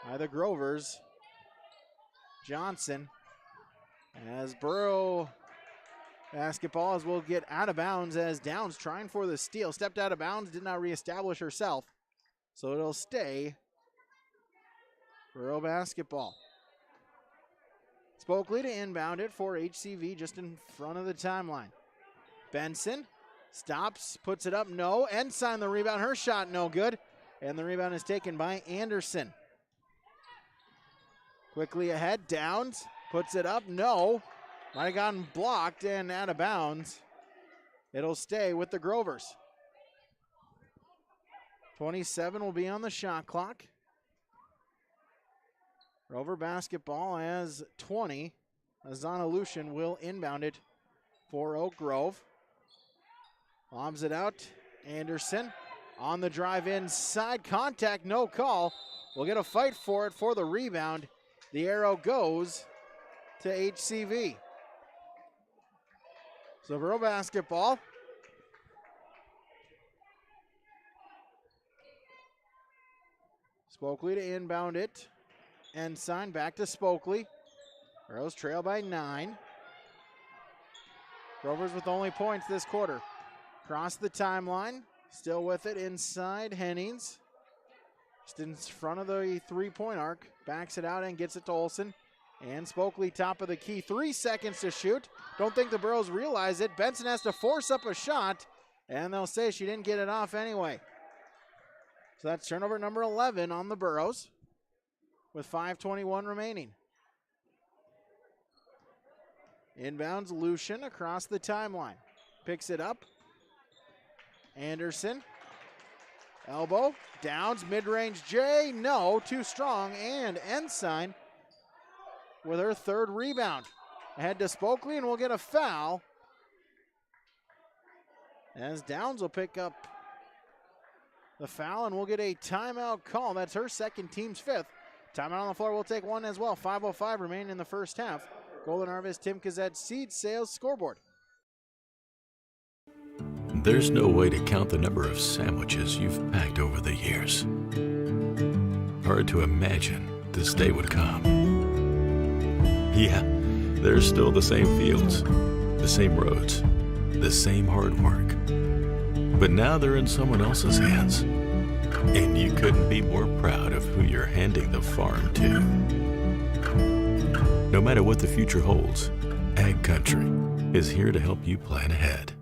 by the Grovers. Johnson as Burrow basketball as we'll get out of bounds as Downs trying for the steal. Stepped out of bounds, did not reestablish herself. So it'll stay Burrow basketball. Spokely to inbound it for HCV just in front of the timeline. Benson stops, puts it up, no. Ensign the rebound, her shot no good. And the rebound is taken by Anderson. Quickly ahead, Downs puts it up, no. Might have gotten blocked and out of bounds. It'll stay with the Grovers. 27 will be on the shot clock. Rover basketball as 20. Azana Lucian will inbound it for Oak Grove. Lobs it out. Anderson on the drive inside. Contact, no call. We'll get a fight for it for the rebound. The arrow goes to HCV. So Rover basketball. Spokely to inbound it. Ensign back to Spokely. Burros trail by 9. Grovers with only points this quarter. Cross the timeline. Still with it inside Hennings. Just in front of the three-point arc. Backs it out and gets it to Olsen. And Spokley top of the key. 3 seconds to shoot. Don't think the Burros realize it. Benson has to force up a shot. And they'll say she didn't get it off anyway. So that's turnover number 11 on the Burros with 5:21 remaining. Inbounds Lucian across the timeline. Picks it up. Anderson. Elbow. Downs. Mid-range J. No. Too strong. And Ensign with her third rebound. Ahead to Spokley and we'll get a foul. As Downs will pick up the foul and we'll get a timeout call. That's her second, team's fifth. Timeout on the floor. We'll take one as well. 5:05 remaining in the first half. Golden Harvest Tim Kazet Seed Sales scoreboard. There's no way to count the number of sandwiches you've packed over the years. Hard to imagine this day would come. Yeah, there's still the same fields, the same roads, the same hard work. But now they're in someone else's hands. And you couldn't be more proud of who you're handing the farm to. No matter what the future holds, Ag Country is here to help you plan ahead.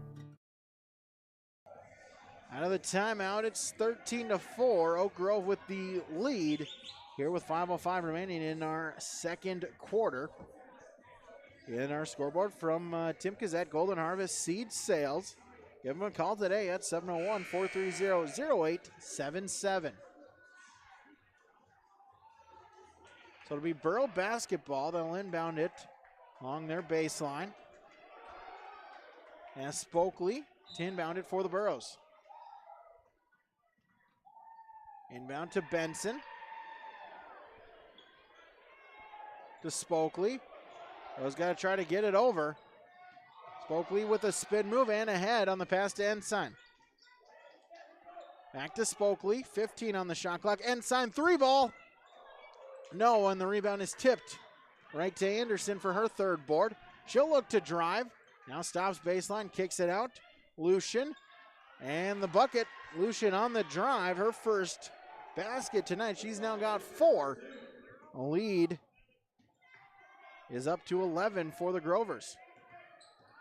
Out of the timeout, it's 13-4. Oak Grove with the lead here with 5:05 remaining in our second quarter. In our scoreboard from Tim Kazet, Golden Harvest Seed Sales. Give them a call today at 701-430-0877. So it'll be Burro basketball. They'll inbound it along their baseline. And Spokley to inbound it for the Burros. Inbound to Benson. To Spokley. Burros got to try to get it over. Spokley with a spin move and ahead on the pass to Ensign. Back to Spokley, 15 on the shot clock. Ensign, 3-ball. No, and the rebound is tipped right to Anderson for her third board. She'll look to drive. Now stops baseline, kicks it out. Lucian, and the bucket. Lucian on the drive, her first basket tonight. She's now got 4. A lead is up to 11 for the Grovers.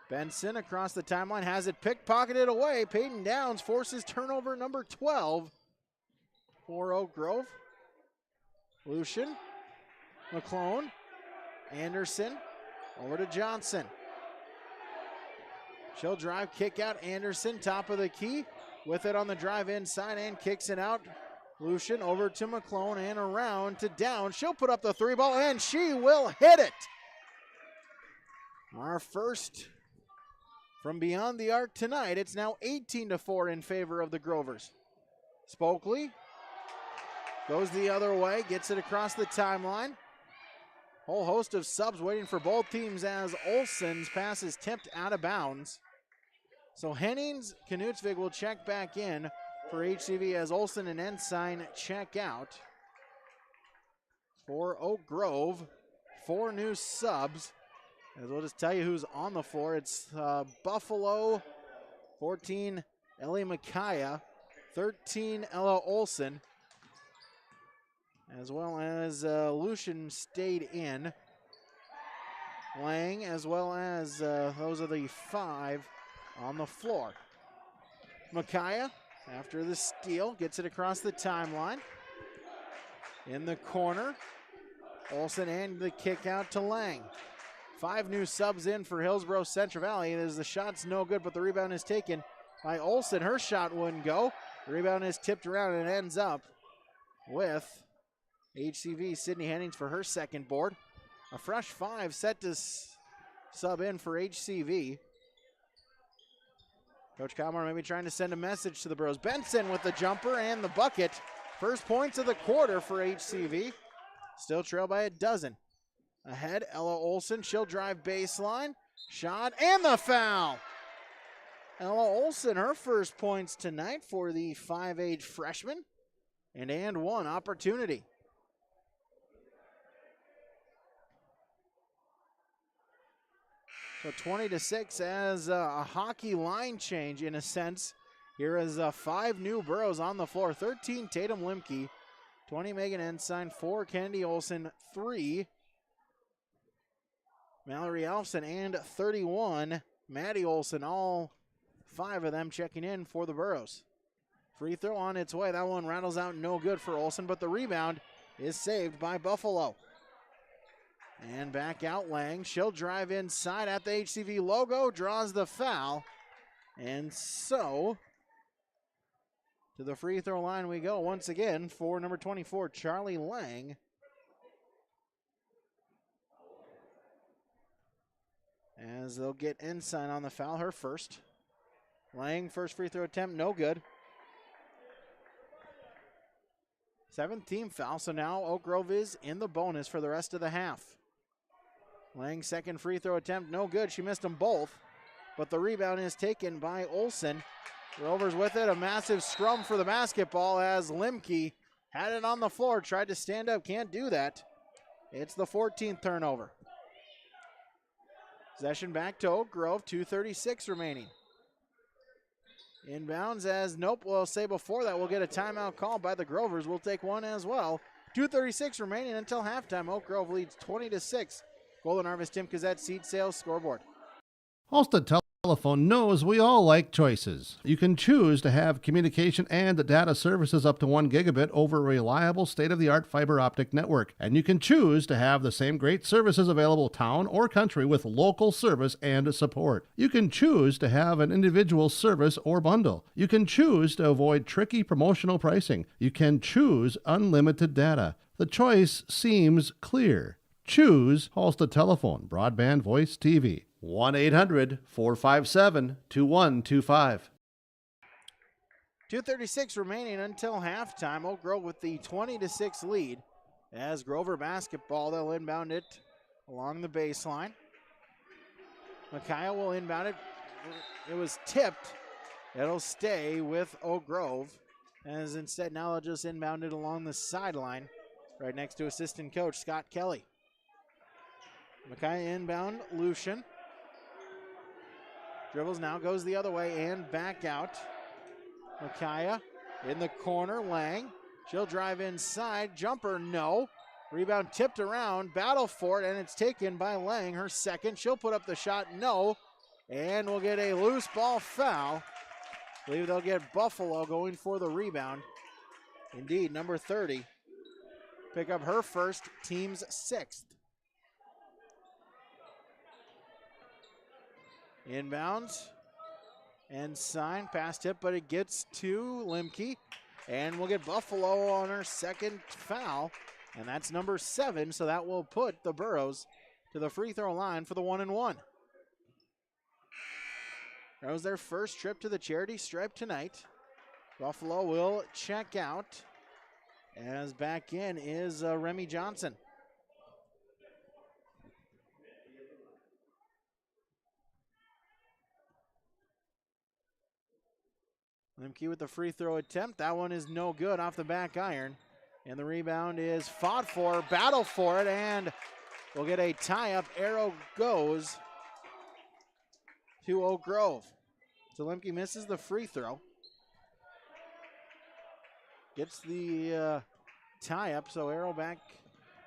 Benson across the timeline has it pickpocketed away. Peyton Downs forces turnover number 12 for Oak Grove. Lucian, McClone, Anderson, over to Johnson. She'll drive, kick out. Anderson, top of the key, with it on the drive inside and kicks it out. Lucian over to McClone and around to Downs. She'll put up the 3-ball and she will hit it. Our first from beyond the arc tonight. It's now 18-4 in favor of the Grovers. Spokley goes the other way, gets it across the timeline. Whole host of subs waiting for both teams as Olsen's pass is tipped out of bounds. So Hennings, Knutsvig will check back in for HCV as Olsen and Ensign check out. For Oak Grove, 4 new subs. As we'll just tell you who's on the floor. It's Buffalo, 14, Ellie Micaiah, 13, Ella Olsen, as well as Lucian stayed in. Lang, as well as those are the 5 on the floor. Micaiah, after the steal, gets it across the timeline. In the corner, Olsen and the kick out to Lang. 5 new subs in for Hillsboro Central Valley. As the shot's no good, but the rebound is taken by Olsen. Her shot wouldn't go. The rebound is tipped around and ends up with HCV Sydney Hennings for her second board. A fresh 5 set to sub in for HCV. Coach Kalmar maybe trying to send a message to the Bros. Benson with the jumper and the bucket. First points of the quarter for HCV. Still trailed by a dozen. Ahead, Ella Olsen. She'll drive baseline. Shot and the foul. Ella Olsen, her first points tonight for the 5'8 freshman. And one opportunity. So 20-6 as a hockey line change in a sense Here is 5 new Burrows on the floor. 13 Tatum Limke, 20 Megan Ensign, 4 Kennedy Olson, 3 Mallory Alfson, and 31 Maddie Olson. All 5 of them checking in for the Burrows. Free throw on its way. That one rattles out, no good for Olson, but the rebound is saved by Buffalo. And back out Lang. She'll drive inside at the HCV logo, draws the foul. And so, to the free throw line we go once again for number 24, Charlie Lang. As they'll get Ensign on the foul, her first. Lang, first free throw attempt, no good. 7th team foul, so now Oak Grove is in the bonus for the rest of the half. Lang, second free throw attempt, no good. She missed them both, but the rebound is taken by Olson. Rovers with it, a massive scrum for the basketball as Limke had it on the floor, tried to stand up, can't do that. It's the 14th turnover. Possession back to Oak Grove, 2:36 remaining. Inbounds as, nope, we'll say before that we'll get a timeout call by the Grovers. We'll take one as well. 2:36 remaining until halftime. Oak Grove leads 20-6. Golden Harvest Tim Kazette Seed Sales Scoreboard. Halstead Telephone knows we all like choices. You can choose to have communication and data services up to 1 gigabit over a reliable state-of-the-art fiber optic network. And you can choose to have the same great services available town or country with local service and support. You can choose to have an individual service or bundle. You can choose to avoid tricky promotional pricing. You can choose unlimited data. The choice seems clear. Choose Halstead Telephone, broadband voice TV. 1-800-457-2125. 2:36 remaining until halftime. Oak Grove with the 20-6 lead. As Grover basketball, they'll inbound it along the baseline. Micaiah will inbound it. It was tipped. It'll stay with Oak Grove. As instead now they'll just inbound it along the sideline right next to assistant coach Scott Kelly. Micaiah inbound, Lucian. Dribbles now, goes the other way and back out. Micaiah in the corner, Lang. She'll drive inside, jumper, no. Rebound tipped around, battle for it, and it's taken by Lang, her second. She'll put up the shot, no. And we'll get a loose ball foul. I believe they'll get Buffalo going for the rebound. Indeed, number 30. Pick up her first, team's 6th. Inbounds and sign, pass tip, but it gets to Limke. And we'll get Buffalo on her second foul. And that's number 7, so that will put the Burros to the free throw line for the 1-and-1. That was their first trip to the charity stripe tonight. Buffalo will check out as back in is Remy Johnson. Limke with the free throw attempt. That one is no good off the back iron. And the rebound is fought for, battle for it, and we'll get a tie-up. Arrow goes to Oak Grove. So Limke misses the free throw. Gets the tie-up, so Arrow back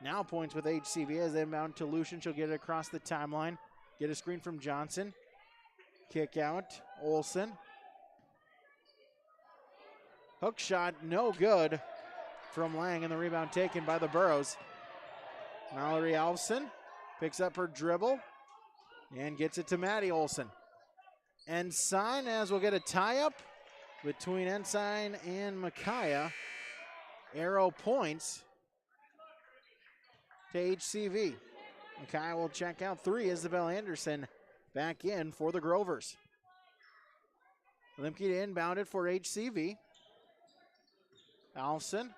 now points with HCV as they inbound to Lucian. She'll get it across the timeline. Get a screen from Johnson. Kick out, Olson. Hook shot, no good from Lang, and the rebound taken by the Burros. Mallory Alfson picks up her dribble and gets it to Maddie Olson. Ensign, as we'll get a tie-up between Ensign and Micaiah. Arrow points to HCV. Micaiah will check out 3. Isabel Anderson back in for the Grovers. Limke to inbound it for HCV. Alfson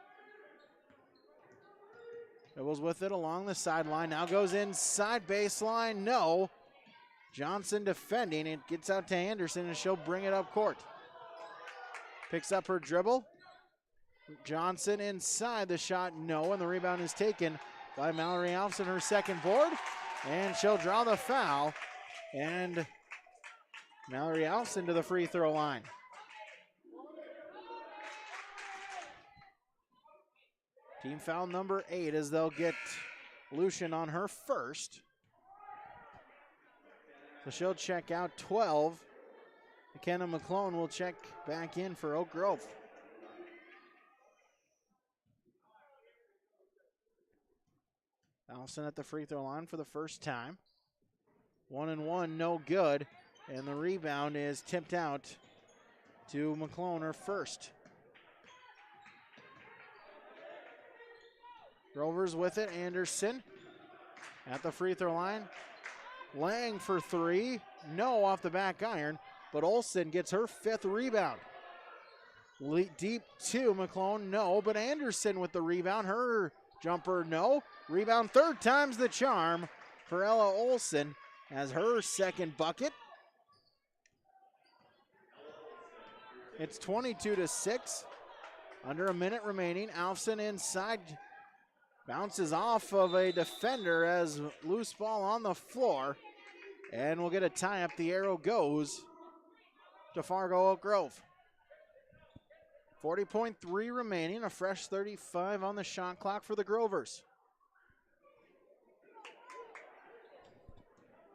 dribbles with it along the sideline. Now goes inside baseline. No. Johnson defending. It gets out to Anderson, and she'll bring it up court. Picks up her dribble. Johnson inside, the shot, no. And the rebound is taken by Mallory Alfson, her second board. And she'll draw the foul. And Mallory Alfson to the free throw line. Team foul number 8 as they'll get Lucian on her first. So she'll check out 12. McKenna McClone will check back in for Oak Grove. Allison at the free throw line for the first time. 1-1, no good. And the rebound is tipped out to McClone, her first. Rovers with it. Anderson at the free throw line. Lang for 3. No, off the back iron. But Olsen gets her 5th rebound. Deep to McClone, no. But Anderson with the rebound. Her jumper, no. Rebound 3rd time's the charm for Ella Olsen as her 2nd bucket. It's 22-6. Under a minute remaining. Alfson inside. Bounces off of a defender as loose ball on the floor. And we'll get a tie up. The arrow goes to Fargo Oak Grove. 40.3 remaining. A fresh 35 on the shot clock for the Grovers.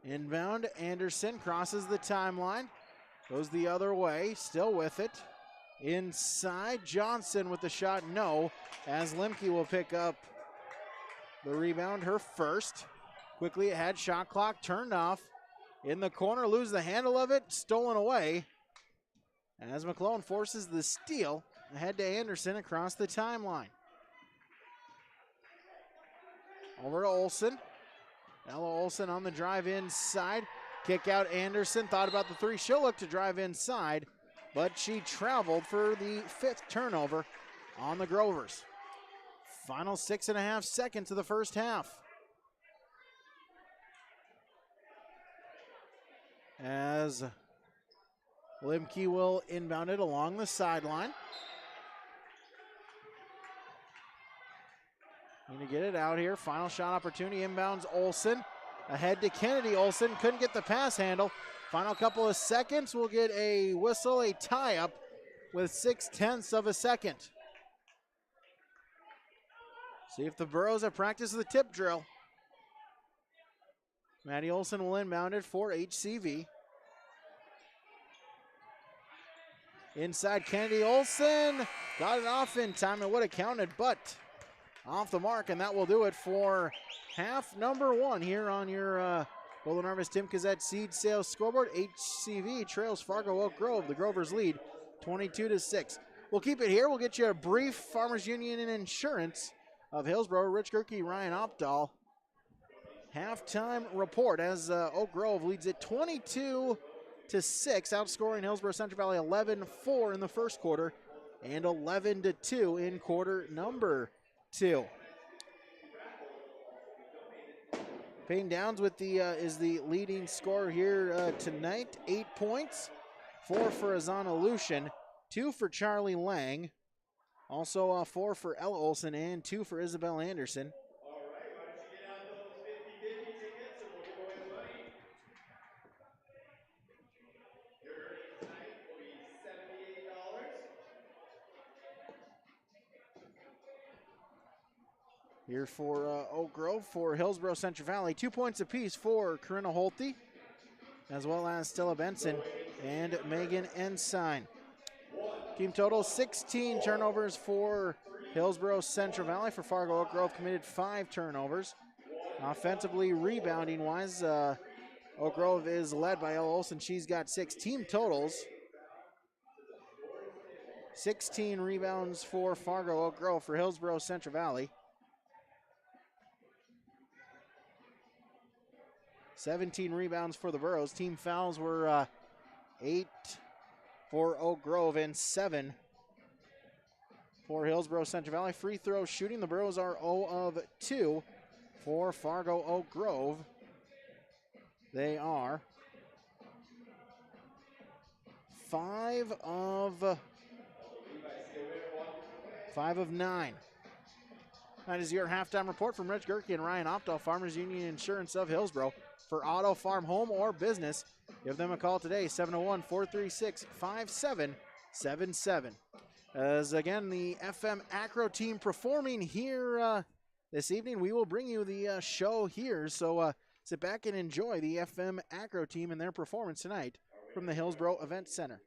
Inbound, Anderson crosses the timeline. Goes the other way, still with it. Inside, Johnson with the shot, no. As Lemke will pick up the rebound, her first. Quickly ahead, shot clock turned off. In the corner, lose the handle of it, stolen away. As McClone forces the steal, ahead to Anderson across the timeline. Over to Olsen. Ella Olsen on the drive inside. Kick out Anderson, thought about the 3. She'll look to drive inside, but she traveled for the 5th turnover on the Grovers. Final 6.5 seconds of the first half. As Limke will inbound it along the sideline. Need to get it out here. Final shot opportunity. Inbounds Olsen. Ahead to Kennedy. Olsen couldn't get the pass handle. Final couple of seconds. We'll get a whistle, a tie-up with 0.6 of a second. See if the Burros have practiced the tip drill. Maddie Olsen will inbound it for HCV. Inside Kennedy Olsen. Got it off in time. It would have counted, but off the mark, and that will do it for half number 1 here on your Golden Harvest Tim Cassette Seed Sales Scoreboard. HCV trails Fargo Oak Grove. The Grovers lead 22-6. We'll keep it here. We'll get you a brief Farmers Union and Insurance of Hillsboro. Rich Gerke, Ryan Opdahl. Halftime report as Oak Grove leads it 22-6, outscoring Hillsboro Central Valley 11-4 in the first quarter and 11-2 in quarter number 2. Payne Downs with the is the leading scorer here tonight. 8 points, 4 for Azana Lucian, 2 for Charlie Lang, also 4 for Ella Olsen and 2 for Isabel Anderson. Here for Oak Grove, for Hillsboro Central Valley, 2 points apiece for Corinna Holte, as well as Stella Benson and Megan Ensign. Team total 16 turnovers for Hillsboro Central Valley. For Fargo Oak Grove committed 5 turnovers. Offensively, rebounding-wise, Oak Grove is led by Ella Olsen. She's got 6 team totals. 16 rebounds for Fargo Oak Grove. For Hillsboro Central Valley, 17 rebounds for the Burros. Team fouls were 8 for Oak Grove and 7 for Hillsboro Central Valley. Free throw shooting, the Burros are 0 of 2. For Fargo Oak Grove, they are 5 of 9. That is your halftime report from Rich Gerke and Ryan Opdahl, Farmers Union Insurance of Hillsboro. For auto, farm, home, or business, give them a call today, 701-436-5777. As again, the FM Acro team performing here this evening. We will bring you the show here, so sit back and enjoy the FM Acro team and their performance tonight from the Hillsboro Event Center.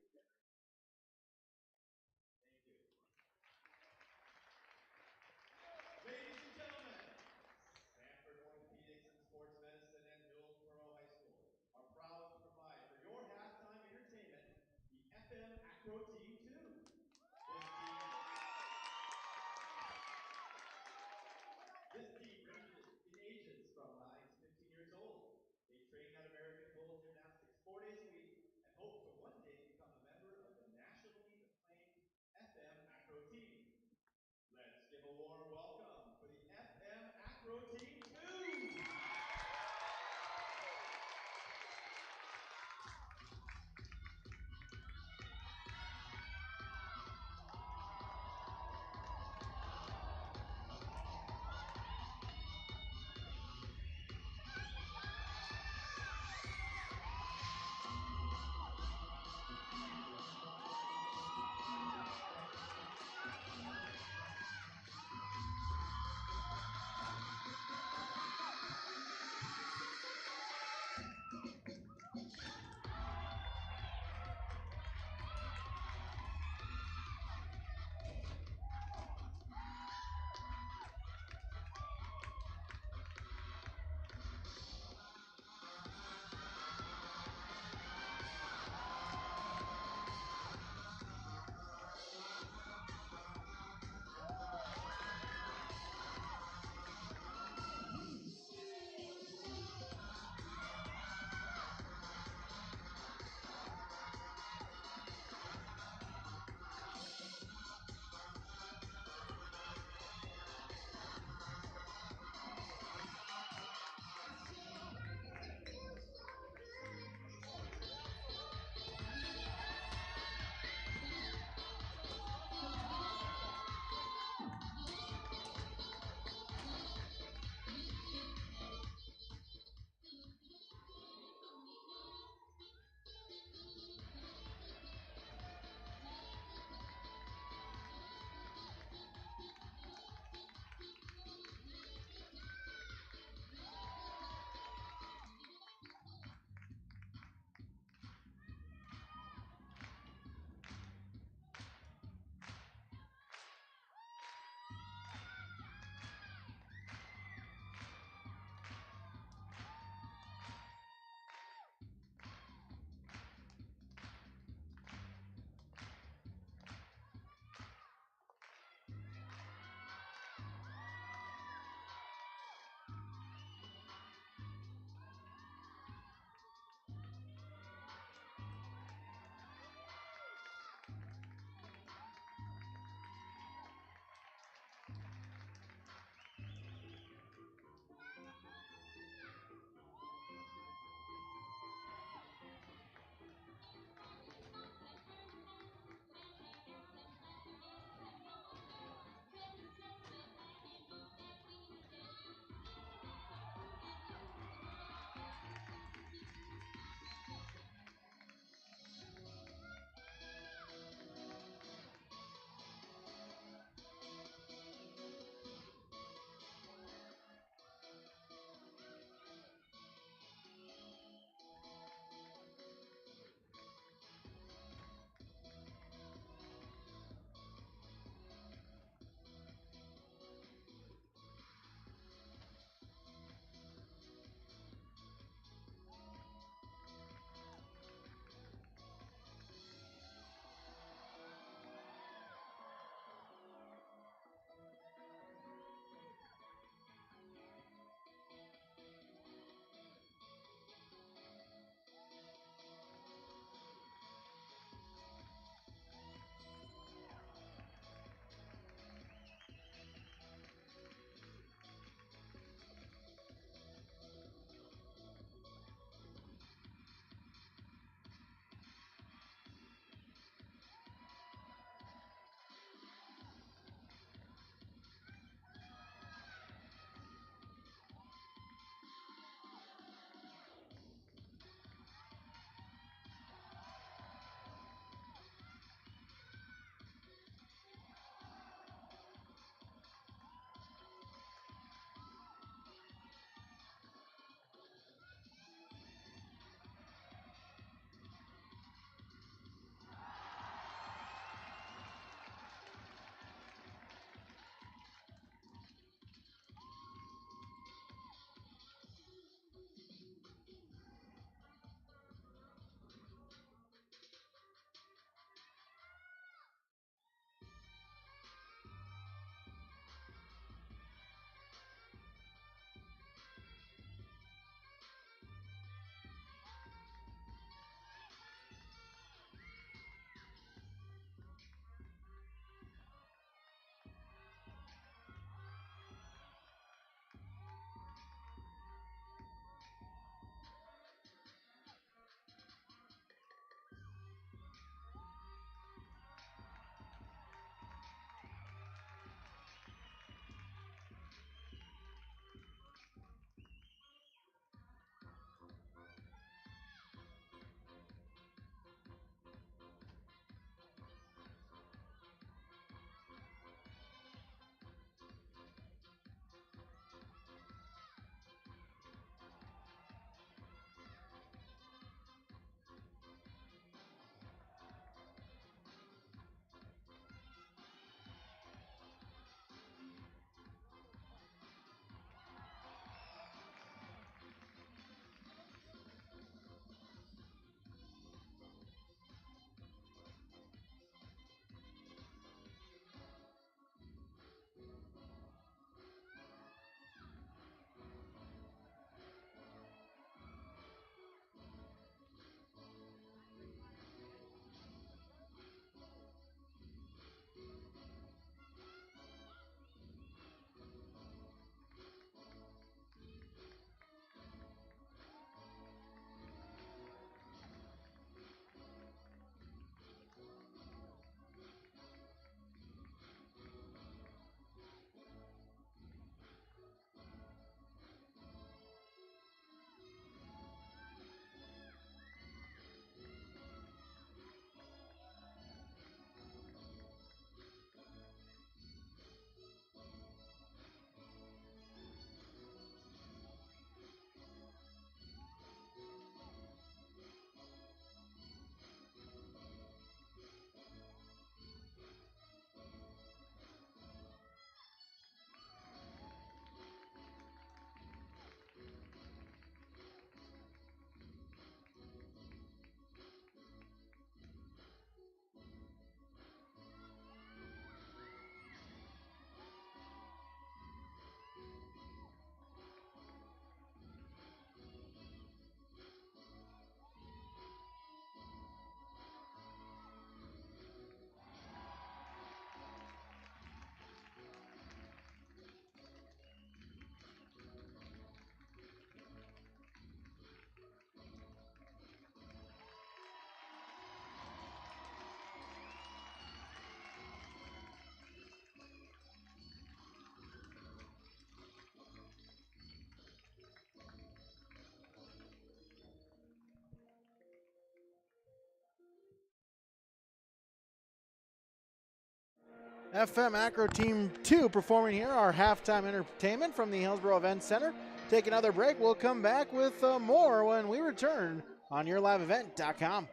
FM Acro Team 2 performing here, our halftime entertainment from the Hillsboro Event Center. Take another break. We'll come back with more when we return on YourLiveEvent.com.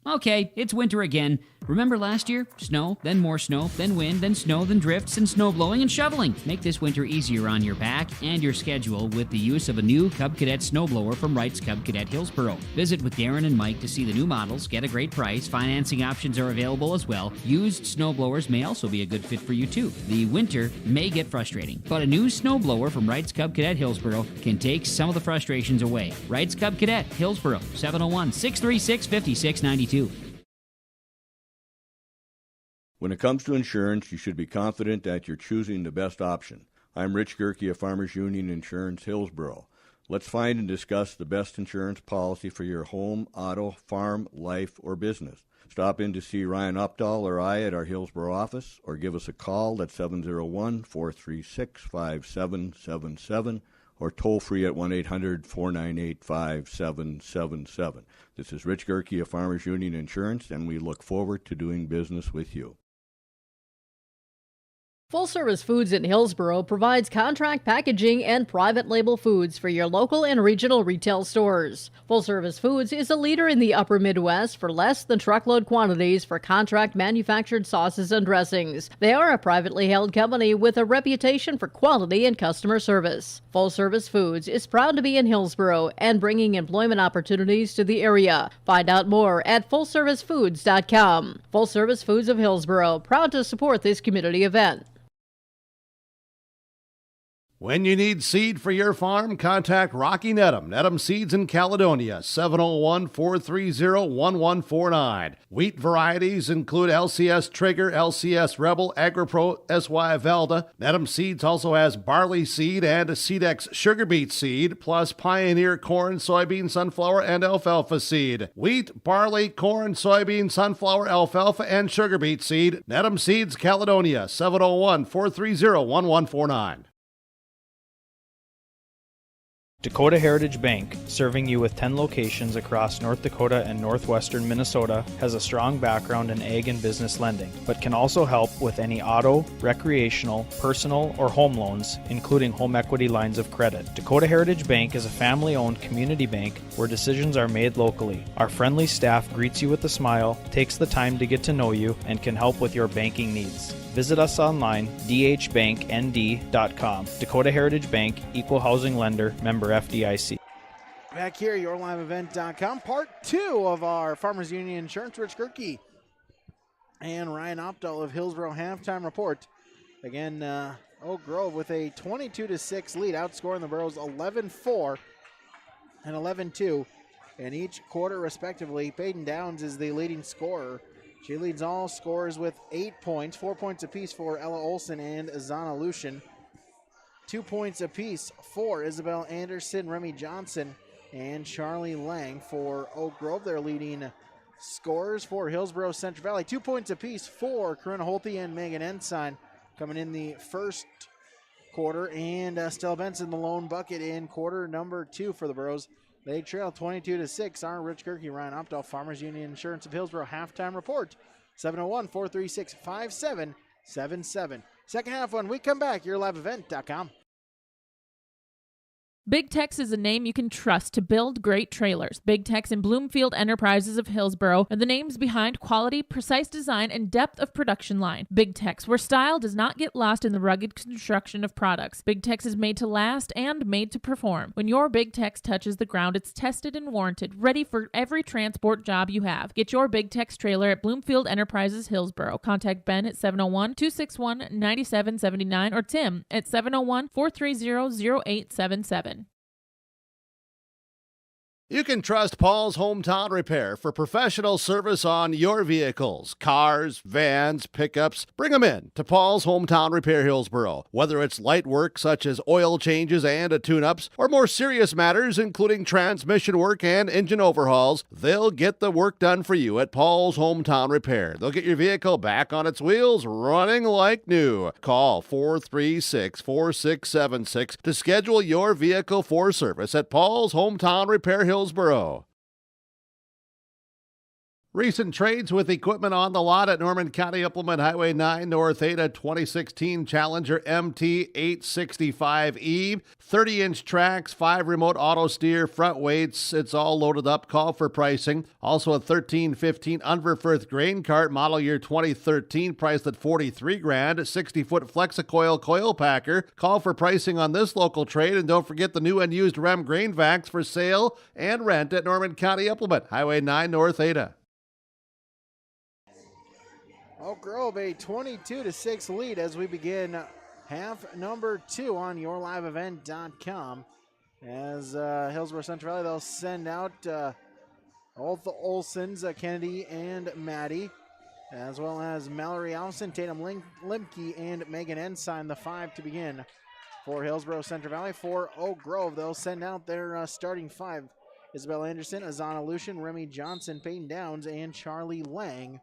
Okay, it's winter again. Remember last year? Snow, then more snow, then wind, then snow, then drifts, and snow blowing and shoveling. Make this winter easier on your back and your schedule with the use of a new Cub Cadet snowblower from Wright's Cub Cadet Hillsboro. Visit with Darren and Mike to see the new models, get a great price. Financing options are available as well. Used snowblowers may also be a good fit for you too. The winter may get frustrating, but a new snowblower from Wright's Cub Cadet Hillsboro can take some of the frustrations away. Wright's Cub Cadet Hillsboro, 701-636-5692. When it comes to insurance, you should be confident that you're choosing the best option. I'm Rich Gerke of Farmers Union Insurance, Hillsboro. Let's find and discuss the best insurance policy for your home, auto, farm, life, or business. Stop in to see Ryan Updahl or I at our Hillsboro office, or give us a call at 701-436-5777, or toll free at 1-800-498-5777. This is Rich Gerke of Farmers Union Insurance, and we look forward to doing business with you. Full Service Foods in Hillsboro provides contract packaging and private label foods for your local and regional retail stores. Full Service Foods is a leader in the upper Midwest for less than truckload quantities for contract manufactured sauces and dressings. They are a privately held company with a reputation for quality and customer service. Full Service Foods is proud to be in Hillsboro and bringing employment opportunities to the area. Find out more at FullServiceFoods.com. Full Service Foods of Hillsboro, proud to support this community event. When you need seed for your farm, contact Rocky Nedham. Nedham Seeds in Caledonia, 701-430-1149. Wheat varieties include LCS Trigger, LCS Rebel, AgriPro, SY Velda. Nedham Seeds also has barley seed and Seedex sugar beet seed, plus Pioneer corn, soybean, sunflower, and alfalfa seed. Wheat, barley, corn, soybean, sunflower, alfalfa, and sugar beet seed. Nedham Seeds, Caledonia, 701-430-1149. Dakota Heritage Bank, serving you with 10 locations across North Dakota and northwestern Minnesota, has a strong background in ag and business lending, but can also help with any auto, recreational, personal, or home loans, including home equity lines of credit. Dakota Heritage Bank is a family-owned community bank where decisions are made locally. Our friendly staff greets you with a smile, takes the time to get to know you, and can help with your banking needs. Visit us online, dhbanknd.com. Dakota Heritage Bank, Equal Housing Lender, member FDIC. Back here, YourLiveEvent.com, part 2 of our Farmers Union Insurance. Rich Gerke and Ryan Opdahl of Hillsboro halftime report. Again, Oak Grove with a 22-6 lead, outscoring the Burros 11-4 and 11-2 in each quarter, respectively. Peyton Downs is the leading scorer. She leads all scorers with 8 points, 4 points apiece for Ella Olson and Zana Lucian. 2 points apiece for Isabel Anderson, Remy Johnson, and Charlie Lang for Oak Grove. They're leading scorers for Hillsboro Central Valley. 2 points apiece for Corinna Holte and Megan Ensign coming in the first quarter. And Stella Benson, the lone bucket in quarter number 2 for the Burros. They trail 22-6. Our Rich Gerke, Ryan Opdahl, Farmers Union Insurance of Hillsboro halftime report. 701-436-5777. Second half when we come back, YourLiveEvent.com. Big Tex is a name you can trust to build great trailers. Big Tex and Bloomfield Enterprises of Hillsboro are the names behind quality, precise design, and depth of production line. Big Tex, where style does not get lost in the rugged construction of products. Big Tex is made to last and made to perform. When your Big Tex touches the ground, it's tested and warranted, ready for every transport job you have. Get your Big Tex trailer at Bloomfield Enterprises Hillsboro. Contact Ben at 701-261-9779 or Tim at 701-430-0877. You can trust Paul's Hometown Repair for professional service on your vehicles, cars, vans, pickups. Bring them in to Paul's Hometown Repair Hillsboro. Whether it's light work such as oil changes and tune-ups, or more serious matters including transmission work and engine overhauls, they'll get the work done for you at Paul's Hometown Repair. They'll get your vehicle back on its wheels, running like new. Call 436-4676 to schedule your vehicle for service at Paul's Hometown Repair Hillsboro. Recent trades with equipment on the lot at Norman County Implement Highway 9 North Ada 2016 Challenger MT 865E, 30-inch tracks, 5 remote auto steer, front weights. It's all loaded up. Call for pricing. Also a 1315 Unverfirth grain cart, model year 2013, priced at $43,000. 60-foot Flexicoil coil packer. Call for pricing on this local trade, and don't forget the new and used Rem grain vacs for sale and rent at Norman County Implement Highway 9 North Ada. Oak Grove a 22-6 lead as we begin half number 2 on yourliveevent.com. As Hillsboro Central Valley, they'll send out both the Olsons, Kennedy and Maddie, as well as Mallory Allison, Tatum Limke, and Megan Ensign, the 5 to begin for Hillsboro Central Valley. For Oak Grove, they'll send out their starting 5. Isabel Anderson, Azana Lucian, Remy Johnson, Peyton Downs, and Charlie Lang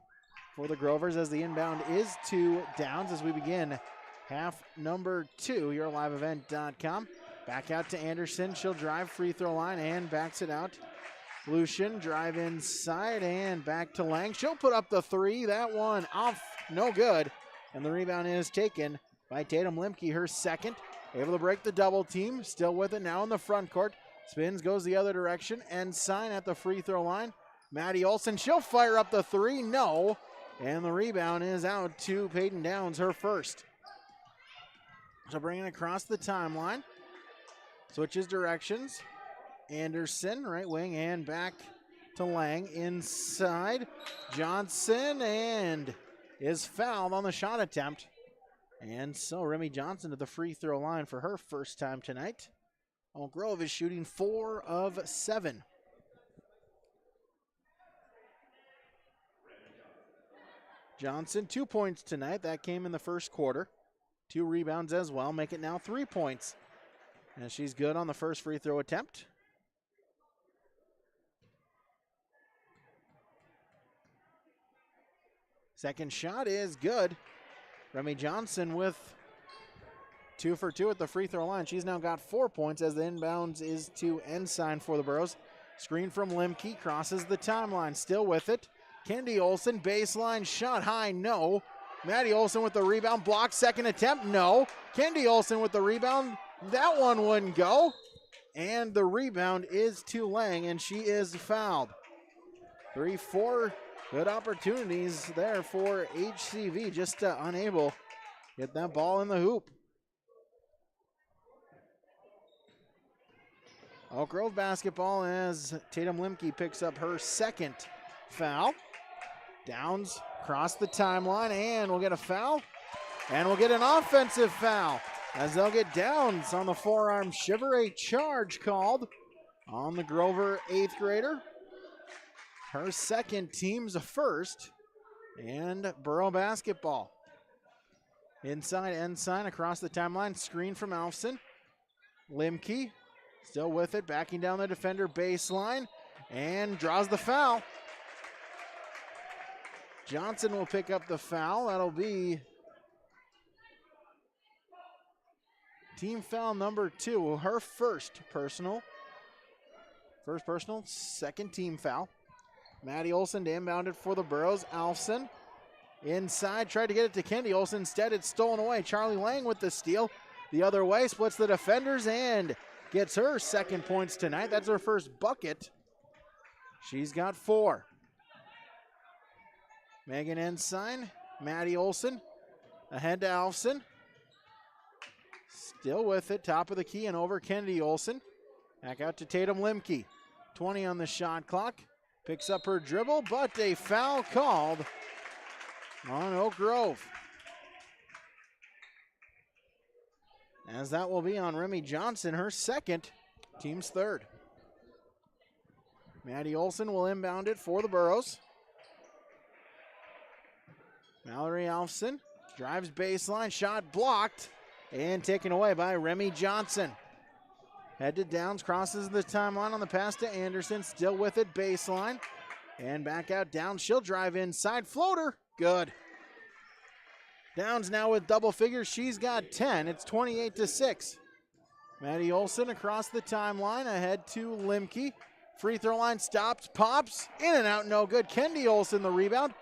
for the Grovers, as the inbound is to Downs as we begin half number 2, yourliveevent.com. Back out to Anderson. She'll drive free throw line and backs it out. Lucian drive inside and back to Lang. She'll put up the 3. That one off, no good. And the rebound is taken by Tatum Limke, her second. Able to break the double team. Still with it now in the front court. Spins, goes the other direction. Ensign at the free throw line. Maddie Olson, she'll fire up the 3. No. And the rebound is out to Peyton Downs, her first. So bringing it across the timeline. Switches directions. Anderson, right wing, and back to Lang. Inside. Johnson, and is fouled on the shot attempt. And so Remy Johnson to the free throw line for her first time tonight. Oak Grove is shooting 4 of 7. Johnson, 2 points tonight. That came in the first quarter. 2 rebounds as well. Make it now 3 points. And she's good on the first free throw attempt. Second shot is good. Remy Johnson with 2 for 2 at the free throw line. She's now got 4 points as the inbounds is to Ensign for the Burros. Screen from Limke, crosses the timeline. Still with it. Kendi Olson, baseline shot high, no. Maddie Olson with the rebound, blocked, second attempt, no. Kendi Olson with the rebound, that one wouldn't go. And the rebound is to Lang, and she is fouled. 3-4 good opportunities there for HCV, just unable to get that ball in the hoop. Oak Grove basketball as Tatum Limke picks up her second foul. Downs across the timeline, and we'll get a foul. And we'll get an offensive foul as they'll get Downs on the forearm shiver. A charge called on the Grover 8th grader. Her second, team's first. And Borough basketball. Inside Ensign across the timeline. Screen from Alfson. Limke still with it, backing down the defender baseline. And draws the foul. Johnson will pick up the foul. That'll be team foul number 2. Her first personal, second team foul. Maddie Olson to inbound it for the Burros. Alfson inside, tried to get it to Kendi Olson. Instead, it's stolen away. Charlie Lang with the steal. The other way, splits the defenders and gets her second points tonight. That's her first bucket. She's got 4. Megan Ensign, Maddie Olson, ahead to Alfson. Still with it, top of the key and over Kendi Olson. Back out to Tatum Limke. 20 on the shot clock. Picks up her dribble, but a foul called on Oak Grove. As that will be on Remy Johnson, her second, team's third. Maddie Olson will inbound it for the Burros. Mallory Alfson drives baseline, shot blocked and taken away by Remy Johnson. Head to Downs, crosses the timeline on the pass to Anderson, still with it, baseline. And back out Downs, she'll drive inside, floater, good. Downs now with double figures, she's got 10, it's 28-6. Maddie Olson across the timeline, ahead to Limke. Free throw line stops, pops, in and out, no good. Kendi Olsen the rebound.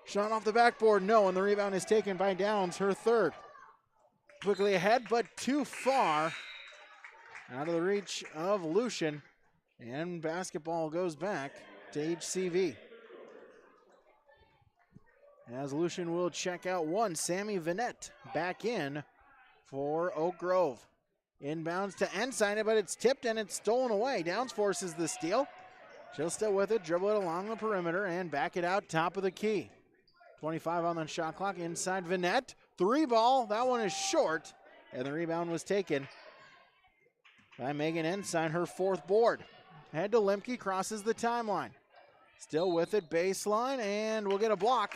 Shot off the backboard, no, and the rebound is taken by Downs, her third. Quickly ahead, but too far. Out of the reach of Lucian, and basketball goes back to HCV. As Lucian will check out one, Sammy Vanette back in for Oak Grove. Inbounds to Ensign, but it's tipped and it's stolen away. Downs forces the steal. She'll still with it, dribble it along the perimeter and back it out top of the key. 25 on the shot clock, inside Vanette. Three ball, that one is short, and the rebound was taken by Megan Ensign, her fourth board. Head to Limke, crosses the timeline. Still with it, baseline, and we'll get a block.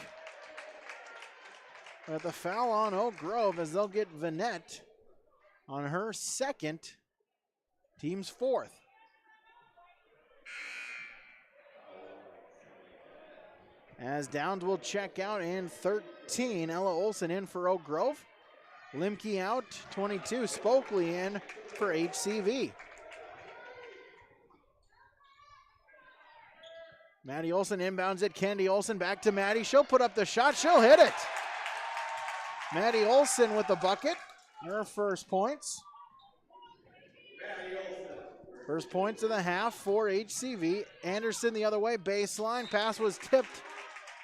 But the foul on Oak Grove as they'll get Vanette on her second, team's fourth. As Downs will check out in 13, Ella Olsen in for Oak Grove. Limke out, 22, Spokley in for HCV. Maddie Olsen inbounds it, Kendi Olsen back to Maddie. She'll put up the shot, she'll hit it. Maddie Olsen with the bucket, her first points. First points of the half for HCV. Anderson the other way, baseline. Pass was tipped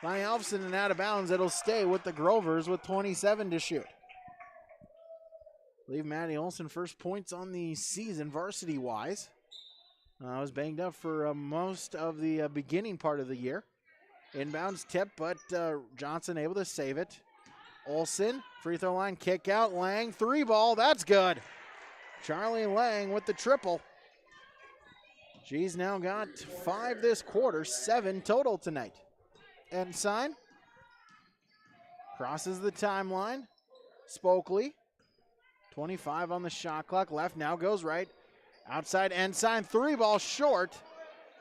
by Alfson and out of bounds. It'll stay with the Grovers with 27 to shoot. I believe Maddie Olsen first points on the season varsity-wise. Was banged up for most of the beginning part of the year. Inbounds tip, but Johnson able to save it. Olsen, free throw line, kick out. Lang, three ball, that's good. Charlie Lang with the triple. She's now got 5 this quarter, 7 total tonight. Ensign crosses the timeline. Spokley, 25 on the shot clock. Left, now goes right. Outside Ensign, three ball short.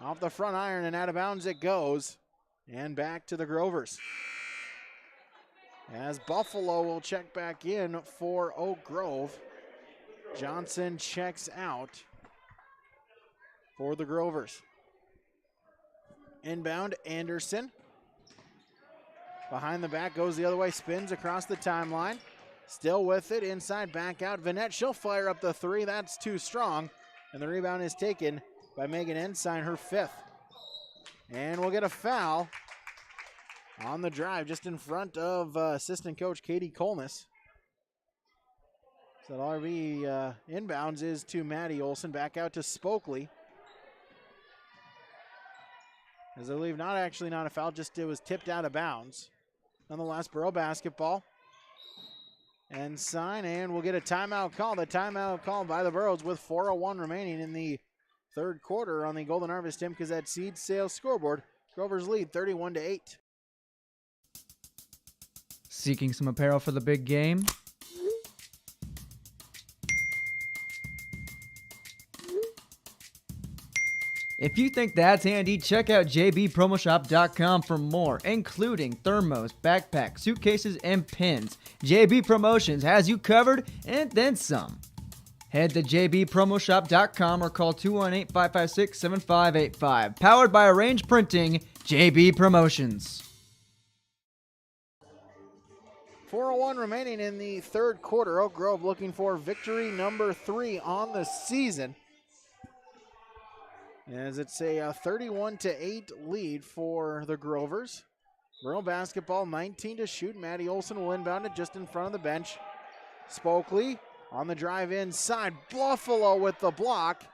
Off the front iron and out of bounds it goes. And back to the Grovers. As Buffalo will check back in for Oak Grove. Johnson checks out for the Grovers. Inbound, Anderson. Behind the back, goes the other way, spins across the timeline. Still with it, inside, back out. Vanette, she'll fire up the three. That's too strong. And the rebound is taken by Megan Ensign, her fifth. And we'll get a foul on the drive just in front of assistant coach Katie Colness. So the RB inbounds is to Maddie Olsen, back out to Spokley. As I believe not a foul, just it was tipped out of bounds. Nonetheless, Borough basketball. Ensign, and we'll get a timeout call. The timeout called by the Burros with 4:01 remaining in the third quarter on the Golden Harvest Tim Kazette Seed Sales scoreboard. Grovers lead 31-8. Seeking some apparel for the big game? If you think that's handy, check out jbpromoshop.com for more, including thermos, backpacks, suitcases, and pins. JB Promotions has you covered and then some. Head to jbpromoshop.com or call 218-556-7585. Powered by Arrange Printing, JB Promotions. 4:01 remaining in the third quarter. Oak Grove looking for victory number 3 on the season. As it's a 31-8 lead for the Grovers. Borough basketball, 19 to shoot. Maddie Olsen will inbound it just in front of the bench. Spokley on the drive inside. Buffalo with the block.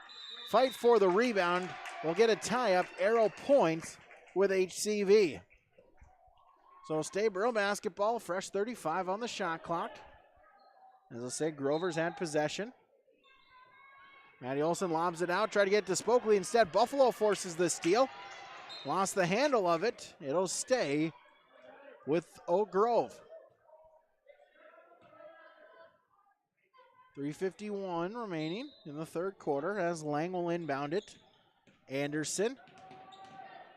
Fight for the rebound. We'll get a tie-up. Arrow points with HCV. So stay Borough basketball, fresh 35 on the shot clock. As I say, Grovers had possession. Maddie Olsen lobs it out, try to get to Spokley. Instead, Buffalo forces the steal. Lost the handle of it. It'll stay with Oak Grove. 3:51 remaining in the third quarter as Lang will inbound it. Anderson,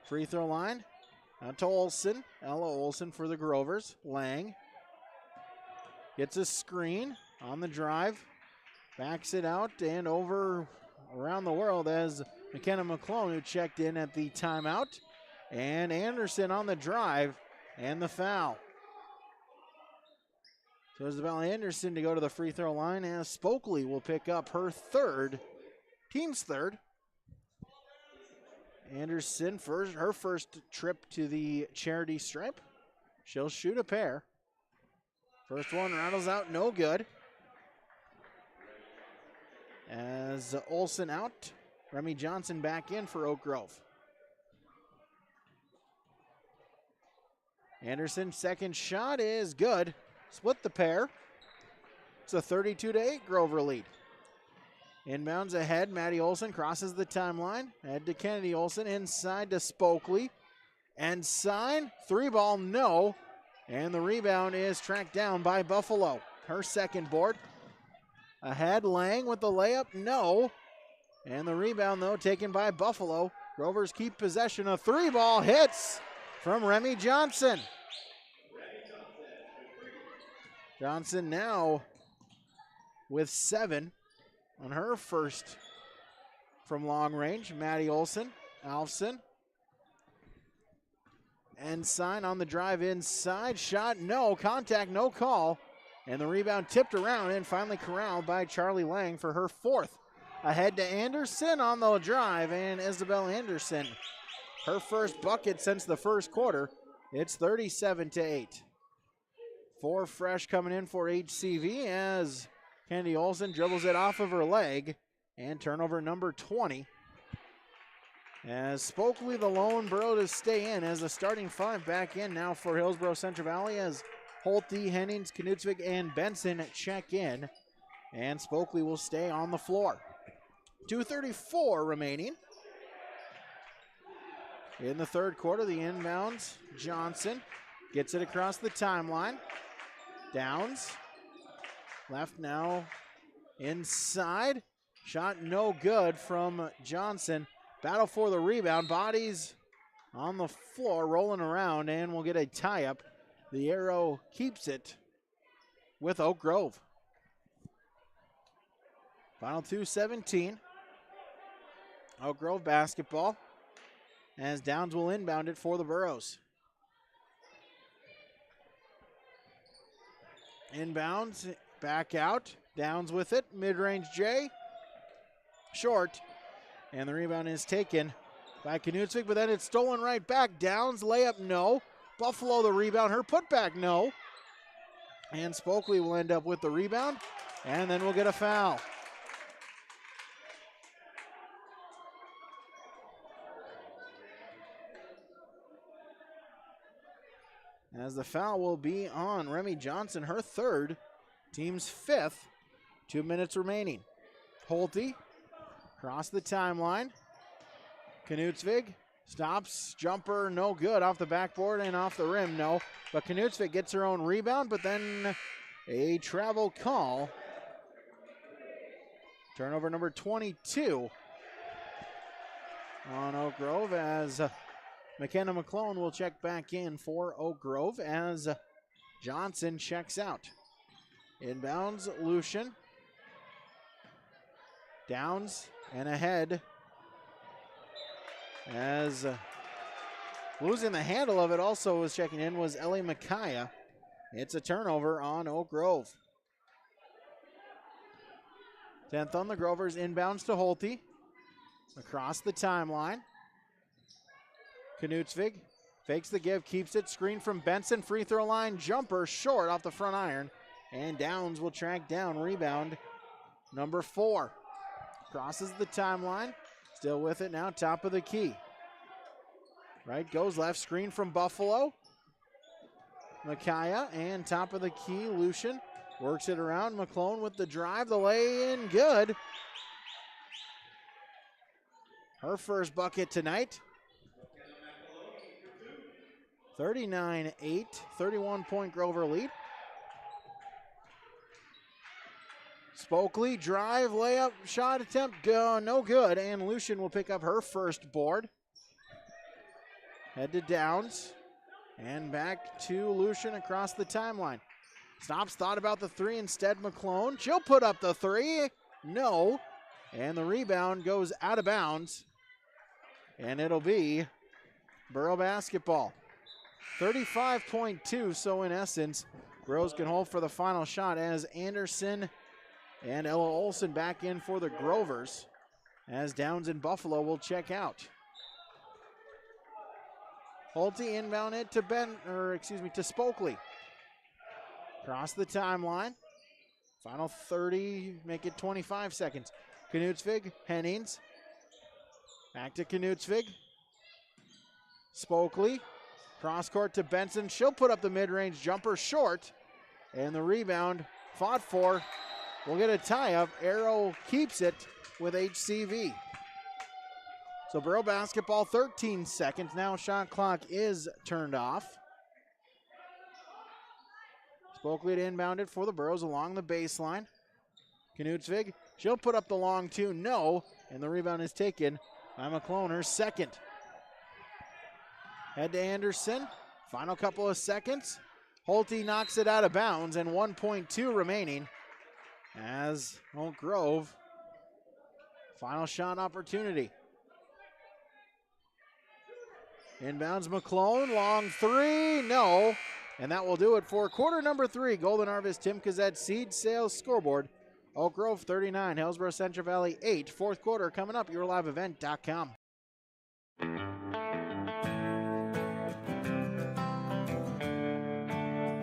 free throw line. Out to Olsen. Ella Olsen for the Grovers. Lang gets a screen on the drive. Backs it out and over around the world as McKenna McClone, who checked in at the timeout. And Anderson on the drive and the foul. So Isabel Anderson to go to the free throw line as Spokley will pick up her team's third. Anderson, her first trip to the charity stripe. She'll shoot a pair. First one rattles out, no good. As Olsen out, Remy Johnson back in for Oak Grove. Anderson, second shot is good. Split the pair. It's a 32-8 Grover lead. Inbounds ahead, Maddie Olsen crosses the timeline. Head to Kennedy Olsen, inside to Spokley. And sign, 3-ball, no. And the rebound is tracked down by Buffalo. Her second board. Ahead, Lang with the layup, no. And the rebound, though, taken by Buffalo. Grovers keep possession. A 3-ball hits from Remy Johnson. Johnson now with 7 on her first from long range. Maddie Olsen, Alfson. Ensign on the drive inside. Shot, no. Contact, no call. And the rebound tipped around and finally corralled by Charlie Lang for her fourth. Ahead to Anderson on the drive, and Isabel Anderson, her first bucket since the first quarter. It's 37-8. 4 fresh coming in for HCV as Kennedy Olsen dribbles it off of her leg, and turnover number 20. As Spokley, the lone Burrow to stay in as the starting 5 back in now for Hillsboro Central Valley as Holte, Hennings, Knutsvik, and Benson check in. And Spokley will stay on the floor. 2:34 remaining. In the third quarter, the inbounds. Johnson gets it across the timeline. Downs. Left now inside. Shot no good from Johnson. Battle for the rebound. Bodies on the floor rolling around, and we'll get a tie-up. The arrow keeps it with Oak Grove. Final 2:17. Oak Grove basketball as Downs will inbound it for the Burros. Inbounds, back out. Downs with it. Mid-range J. Short. And the rebound is taken by Knutsvik, but then it's stolen right back. Downs, layup, no. Buffalo, the rebound. Her putback, no. And Spokley will end up with the rebound, and then we'll get a foul. As the foul will be on Remy Johnson, her third, team's 5th. 2 minutes remaining. Holte, across the timeline. Knutsvik stops, jumper, no good, off the backboard and off the rim, no. But Knutsvik gets her own rebound, but then a travel call. Turnover number 22 on Oak Grove as McKenna McClone will check back in for Oak Grove as Johnson checks out. Inbounds, Lucian. Downs and ahead as losing the handle of it also was checking in was Ellie Micaiah. It's a turnover on Oak Grove. 10th on the Grovers, inbounds to Holte. Across the timeline. Knutsvik fakes the give, keeps it, screen from Benson, free throw line, jumper short off the front iron, and Downs will track down, rebound number 4. Crosses the timeline, still with it now, top of the key. Right goes left, screen from Buffalo. Micaiah, and top of the key, Lucian works it around. McClone with the drive, the lay in, good. Her first bucket tonight. 39-8, 31-point Grover lead. Spokley, drive, layup, shot attempt, no good, and Lucian will pick up her first board. Head to Downs, and back to Lucian across the timeline. Stops, thought about the 3, instead McClone. She'll put up the 3, no, and the rebound goes out of bounds and it'll be Borough basketball. 35.2, so in essence, Groves can hold for the final shot as Anderson and Ella Olson back in for the Grovers, as Downs and Buffalo will check out. Holte inbound it to to Spokley. Across the timeline. Final 30, make it 25 seconds. Knutsvig, Hennings. Back to Knutsvig. Spokley. Cross court to Benson. She'll put up the mid-range jumper short. And the rebound fought for. We'll get a tie-up. Arrow keeps it with HCV. So Borough basketball, 13 seconds. Now shot clock is turned off. Spokley to inbound it for the Burrows along the baseline. Knutsvig, she'll put up the long two, no, and the rebound is taken by McClone, her second. Head to Anderson, final couple of seconds. Holte knocks it out of bounds, and 1.2 remaining as Oak Grove, final shot opportunity. Inbounds McClone, long three, no. And that will do it for quarter number 3. Golden Harvest Tim Kazet Seed Sales Scoreboard. Oak Grove 39, Hillsboro Central Valley 8. Fourth quarter coming up, yourliveevent.com.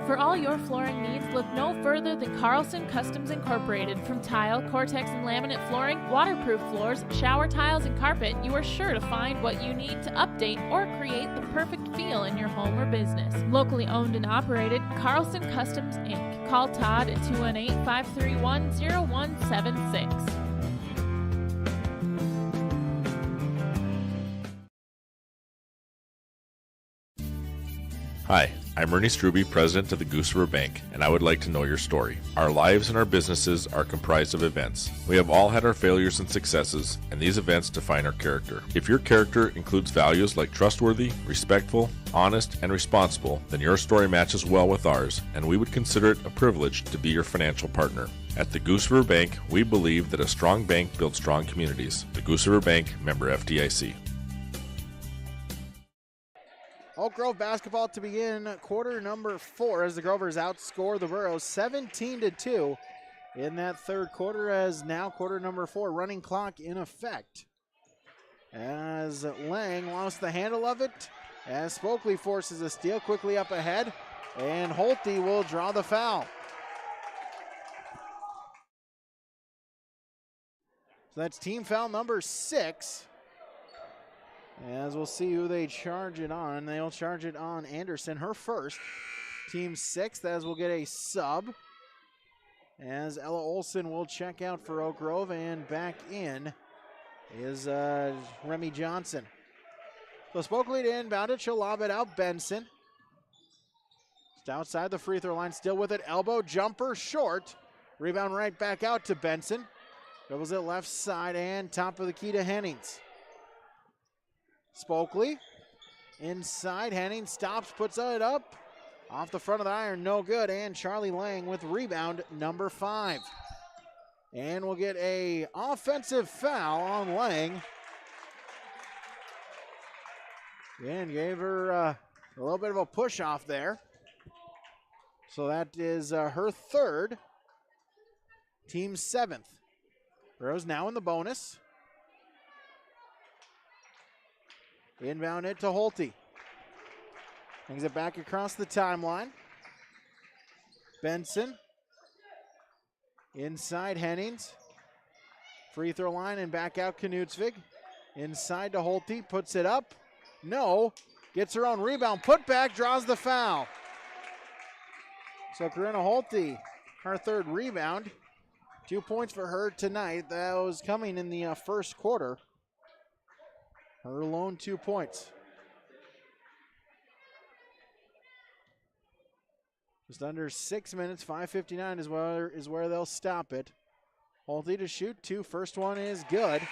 For all your flooring needs, look no further than Carlson Customs Incorporated. From tile, Cortex and laminate flooring, waterproof floors, shower tiles, and carpet, you are sure to find what you need to update or create the perfect feel in your home or business. Locally owned and operated, Carlson Customs Inc. Call Todd at 218-531-0176. Hi, I'm Ernie Struby, president of the Goose River Bank, and I would like to know your story. Our lives and our businesses are comprised of events. We have all had our failures and successes, and these events define our character. If your character includes values like trustworthy, respectful, honest, and responsible, then your story matches well with ours, and we would consider it a privilege to be your financial partner. At the Goose River Bank, we believe that a strong bank builds strong communities. The Goose River Bank, member FDIC. Oak Grove basketball to begin quarter number 4 as the Grovers outscore the Burrows 17-2 in that third quarter, as now quarter number 4, running clock in effect. As Lang lost the handle of it, as Spokley forces a steal quickly up ahead, and Holte will draw the foul. So that's team foul number 6. As we'll see who they charge it on. They'll charge it on Anderson, her first. Team 6th, as we'll get a sub. As Ella Olson will check out for Oak Grove, and back in is Remy Johnson. So Spokley to inbound it. She'll lob it out. Benson. Just outside the free throw line, still with it. Elbow jumper short. Rebound right back out to Benson. Dribbles it left side and top of the key to Hennings. Spokley inside. Henning stops, puts it up. Off the front of the iron, no good. And Charlie Lang with rebound number 5. And we'll get a offensive foul on Lang. And gave her a little bit of a push off there. So that is her third. Team 7th. Rose now in the bonus. Inbound it to Holte. Brings it back across the timeline. Benson. Inside Hennings. Free throw line and back out Knutsvig. Inside to Holte. Puts it up. No. Gets her own rebound. Put back. Draws the foul. So Corinna Holte, her third rebound. 2 points for her tonight. That was coming in the first quarter. Her lone 2 points. Just under 6 minutes, 5:59 is where they'll stop it. Holte to shoot 2. First one is good.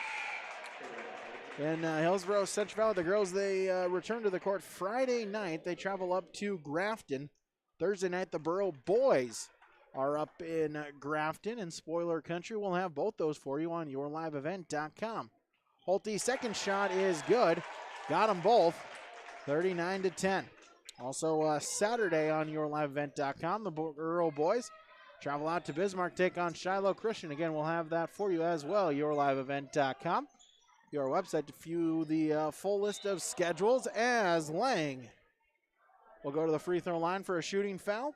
And Hillsboro Central Valley, the girls, they return to the court Friday night. They travel up to Grafton. Thursday night, the Borough boys are up in Grafton and Spoiler Country. We'll have both those for you on yourliveevent.com. Holte's second shot is good. Got them both, 39-10. Also Saturday on YourLiveEvent.com, the Earl boys travel out to Bismarck, take on Shiloh Christian. Again, we'll have that for you as well, YourLiveEvent.com. Your website to view the full list of schedules, as Lang will go to the free throw line for a shooting foul.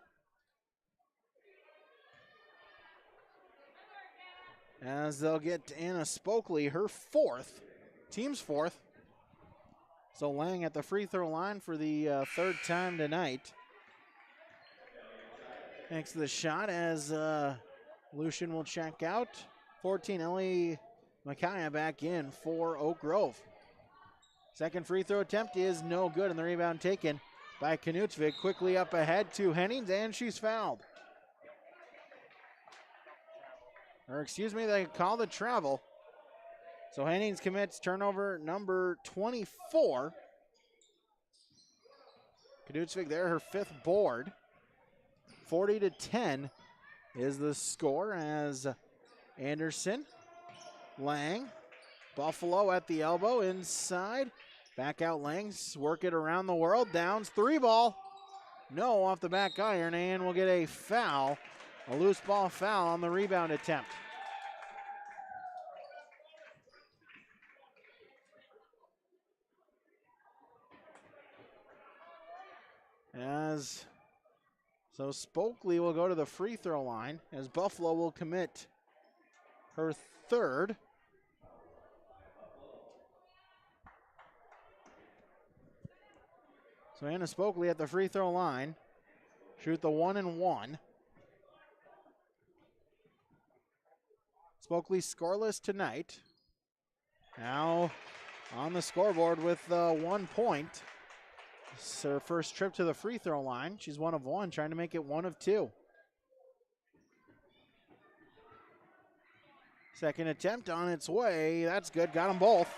As they'll get Anna Spokley, her fourth, team's fourth. So Lang at the free throw line for the third time tonight. Next to the shot as Lucian will check out. 14, Ellie Micaiah back in for Oak Grove. Second free throw attempt is no good, and the rebound taken by Knutsvik. Quickly up ahead to Hennings, and she's fouled. Or excuse me, they call the travel. So Hennings commits turnover number 24. Knutsvik there, her fifth board. 40-10 is the score as Anderson, Lang, Buffalo at the elbow, inside. Back out Langs, work it around the world. Downs, three ball. No, off the back iron, and we'll get a foul. A loose ball foul on the rebound attempt. So Spokley will go to the free throw line as Buffalo will commit her third. So Anna Spokley at the free throw line. Shoot the 1-and-1. Spokley scoreless tonight. Now on the scoreboard with 1 point. It's her first trip to the free throw line. She's 1 of 1, trying to make it 1 of 2. Second attempt on its way. That's good. Got them both.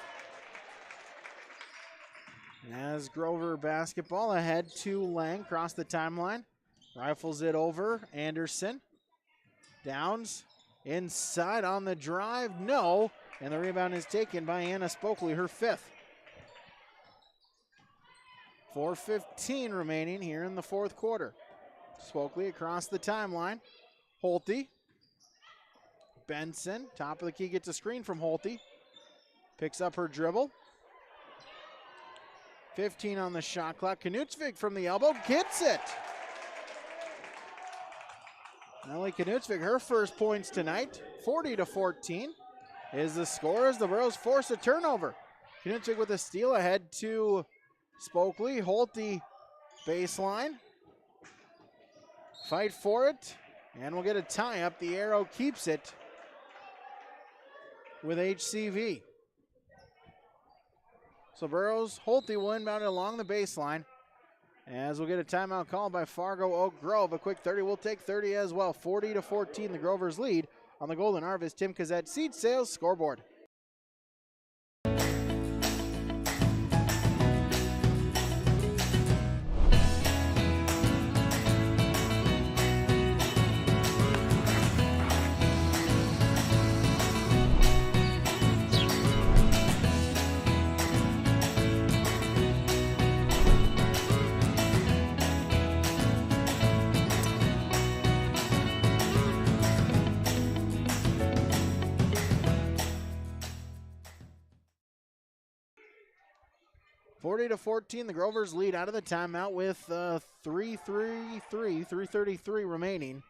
As Grover basketball ahead to Lang, across the timeline. Rifles it over. Anderson. Downs. Inside on the drive. No. And the rebound is taken by Anna Spokley, her fifth. 4:15 remaining here in the fourth quarter. Spokley across the timeline. Holte. Benson, top of the key, gets a screen from Holte. Picks up her dribble. 15 on the shot clock. Knutsvik from the elbow gets it. Ellie Knutsvik, her first points tonight. 40-14 is the score as the Burros force a turnover. Knutsvik with a steal ahead to Spokley. Holte baseline. Fight for it. And we'll get a tie up. The arrow keeps it with HCV. So Burros, Holte will inbound it along the baseline. As we'll get a timeout called by Fargo Oak Grove. A quick 30 will take 30 as well. 40-14, the Grovers lead on the Golden Harvest Tim Kazette Seed Sales scoreboard. to 14, the Grovers lead out of the timeout with 3:33 remaining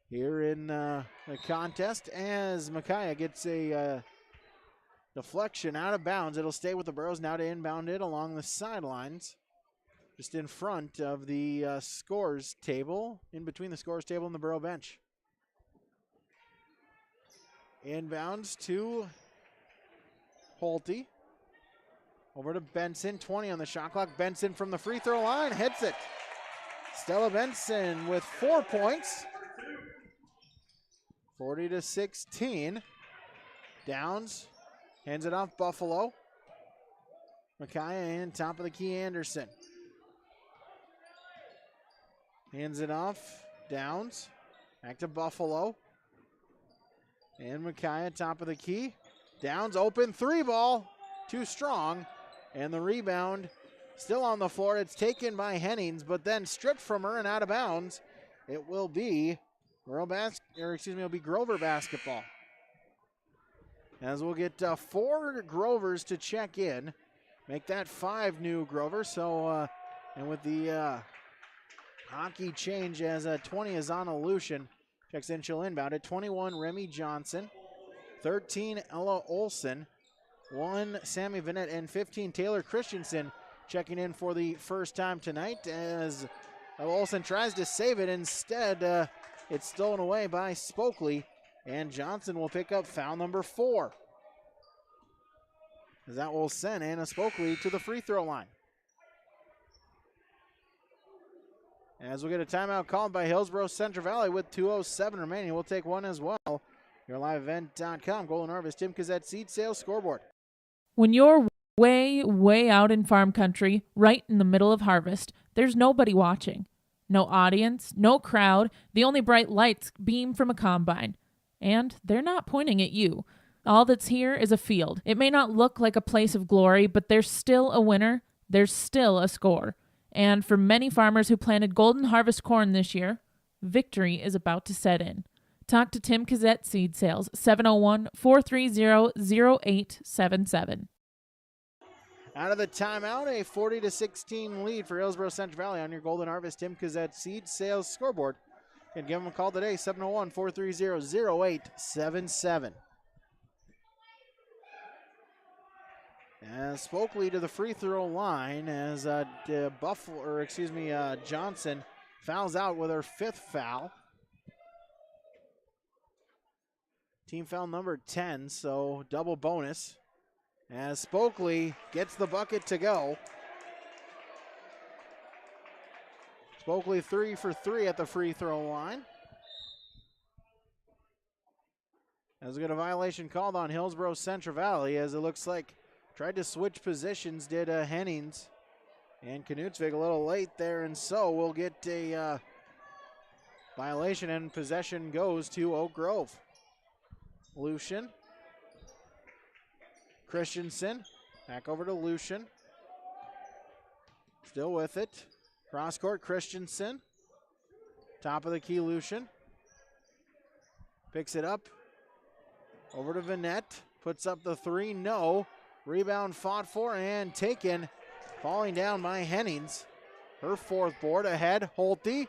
here in the contest as Micaiah gets a deflection out of bounds. It'll stay with the Burros now to inbound it along the sidelines, just in front of the scores table, in between the scores table and the Burro bench. Inbounds to Holte. Over to Benson, 20 on the shot clock. Benson from the free throw line, hits it. Stella Benson with 4 points. 40-16. Downs, hands it off Buffalo. Micaiah in, top of the key, Anderson. Hands it off, Downs. Back to Buffalo. And Micaiah, top of the key. Downs open 3-ball. Too strong. And the rebound still on the floor. It's taken by Hennings, but then stripped from her and out of bounds. It will be it'll be Grover basketball. As we'll get 4 Grovers to check in. Make that 5 new Grovers. So, and with the hockey change as 20 is Anna Lucian. Checks in, she'll inbound at 21, Remy Johnson. 13, Ella Olson. 1, Sammy Vanette, and 15, Taylor Christensen checking in for the first time tonight as Olson tries to save it. Instead, it's stolen away by Spokley, and Johnson will pick up foul number 4. As that will send Anna Spokley to the free throw line. As we get a timeout called by Hillsboro Central Valley with 2:07 remaining. We'll take one as well. Your liveevent.com, Golden Harvest, Tim Kazette seed sales scoreboard. When you're way out in farm country, right in the middle of harvest, there's nobody watching. No audience, no crowd, the only bright lights beam from a combine. And they're not pointing at you. All that's here is a field. It may not look like a place of glory, but there's still a winner. There's still a score. And for many farmers who planted golden harvest corn this year, victory is about to set in. Talk to Tim Kazette Seed Sales, 701-430-0877. Out of the timeout, a 40-16 lead for Hillsboro Central Valley on your Golden Harvest Tim Kazette Seed Sales scoreboard. And give them a call today, 701-430-0877. As Spokley to the free throw line as Johnson fouls out with her 5th foul. Team foul number 10, so double bonus. As Spokley gets the bucket to go. Spokley 3 for 3 at the free throw line. As we get a violation called on Hillsboro Central Valley, as it looks like tried to switch positions, did Hennings. And Knutsvig a little late there, and so we'll get a violation, and possession goes to Oak Grove. Lucian. Christensen. Back over to Lucian. Still with it. Cross court, Christensen. Top of the key, Lucian. Picks it up. Over to Vanette. Puts up the 3. No. Rebound fought for and taken. Falling down by Hennings. Her 4th board ahead. Holte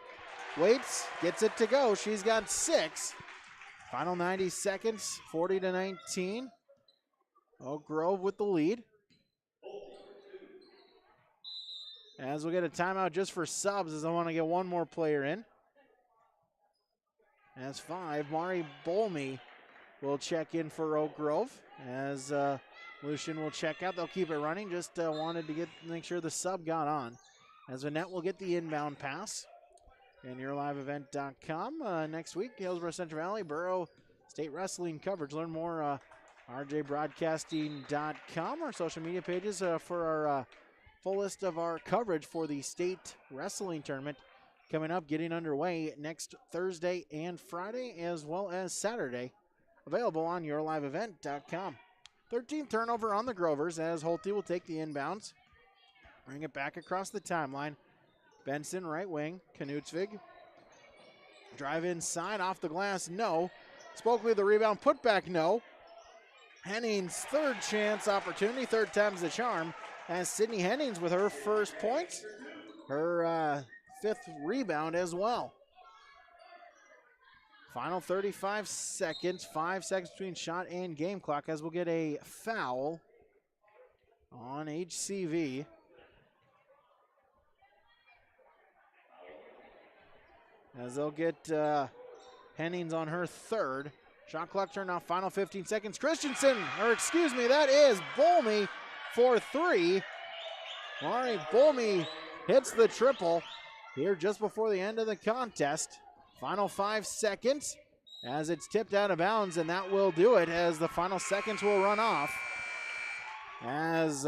waits. Gets it to go. She's got 6. Final 90 seconds. 40-19. Oak Grove with the lead. As we get a timeout just for subs, as I want to get one more player in. As 5, Mari Bolmy will check in for Oak Grove. As Lucian will check out. They'll keep it running. Just wanted to make sure the sub got on. As Vanette will get the inbound pass. And yourliveevent.com. Next week, Hillsboro Central Valley Borough State Wrestling coverage. Learn more rjbroadcasting.com, our social media pages for our full list of our coverage for the state wrestling tournament coming up, getting underway next Thursday and Friday, as well as Saturday. Available on yourliveevent.com. 13th turnover on the Grovers as Holte will take the inbounds. Bring it back across the timeline. Benson, right wing. Knutsvig. Drive inside, off the glass, no. Spokley the rebound, put back, no. Hennings, 3rd chance opportunity, 3rd time's the charm, as Sydney Hennings with her 1st points, her 5th rebound as well. Final 35 seconds, 5 seconds between shot and game clock, as we'll get a foul on HCV. As they'll get Hennings on her 3rd. Shot clock turned off, final 15 seconds. Christensen, that is Bolmy for 3. Mari Bolmy hits the triple here just before the end of the contest. Final 5 seconds as it's tipped out of bounds, and that will do it as the final seconds will run off. As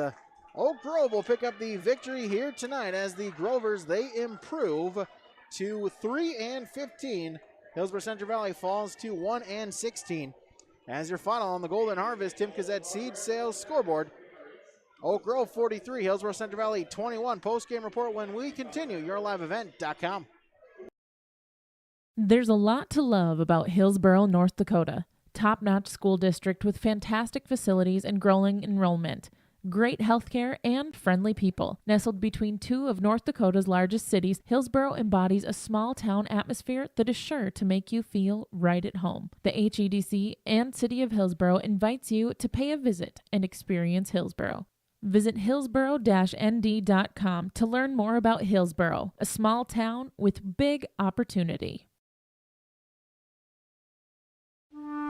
Oak Grove will pick up the victory here tonight as the Grovers, they improve to 3-15. Hillsboro Central Valley falls to 1-16. As your final on the Golden Harvest Tim Kazette Seed Sales scoreboard, Oak Grove 43, Hillsboro Central Valley 21. Post-game report when we continue. YourLiveEvent.com. There's a lot to love about Hillsboro, North Dakota. Top-notch school district with fantastic facilities and growing enrollment. Great healthcare and friendly people. Nestled between two of North Dakota's largest cities, Hillsboro embodies a small-town atmosphere that is sure to make you feel right at home. The HEDC and City of Hillsboro invites you to pay a visit and experience Hillsboro. Visit hillsboro-nd.com to learn more about Hillsboro, a small town with big opportunity.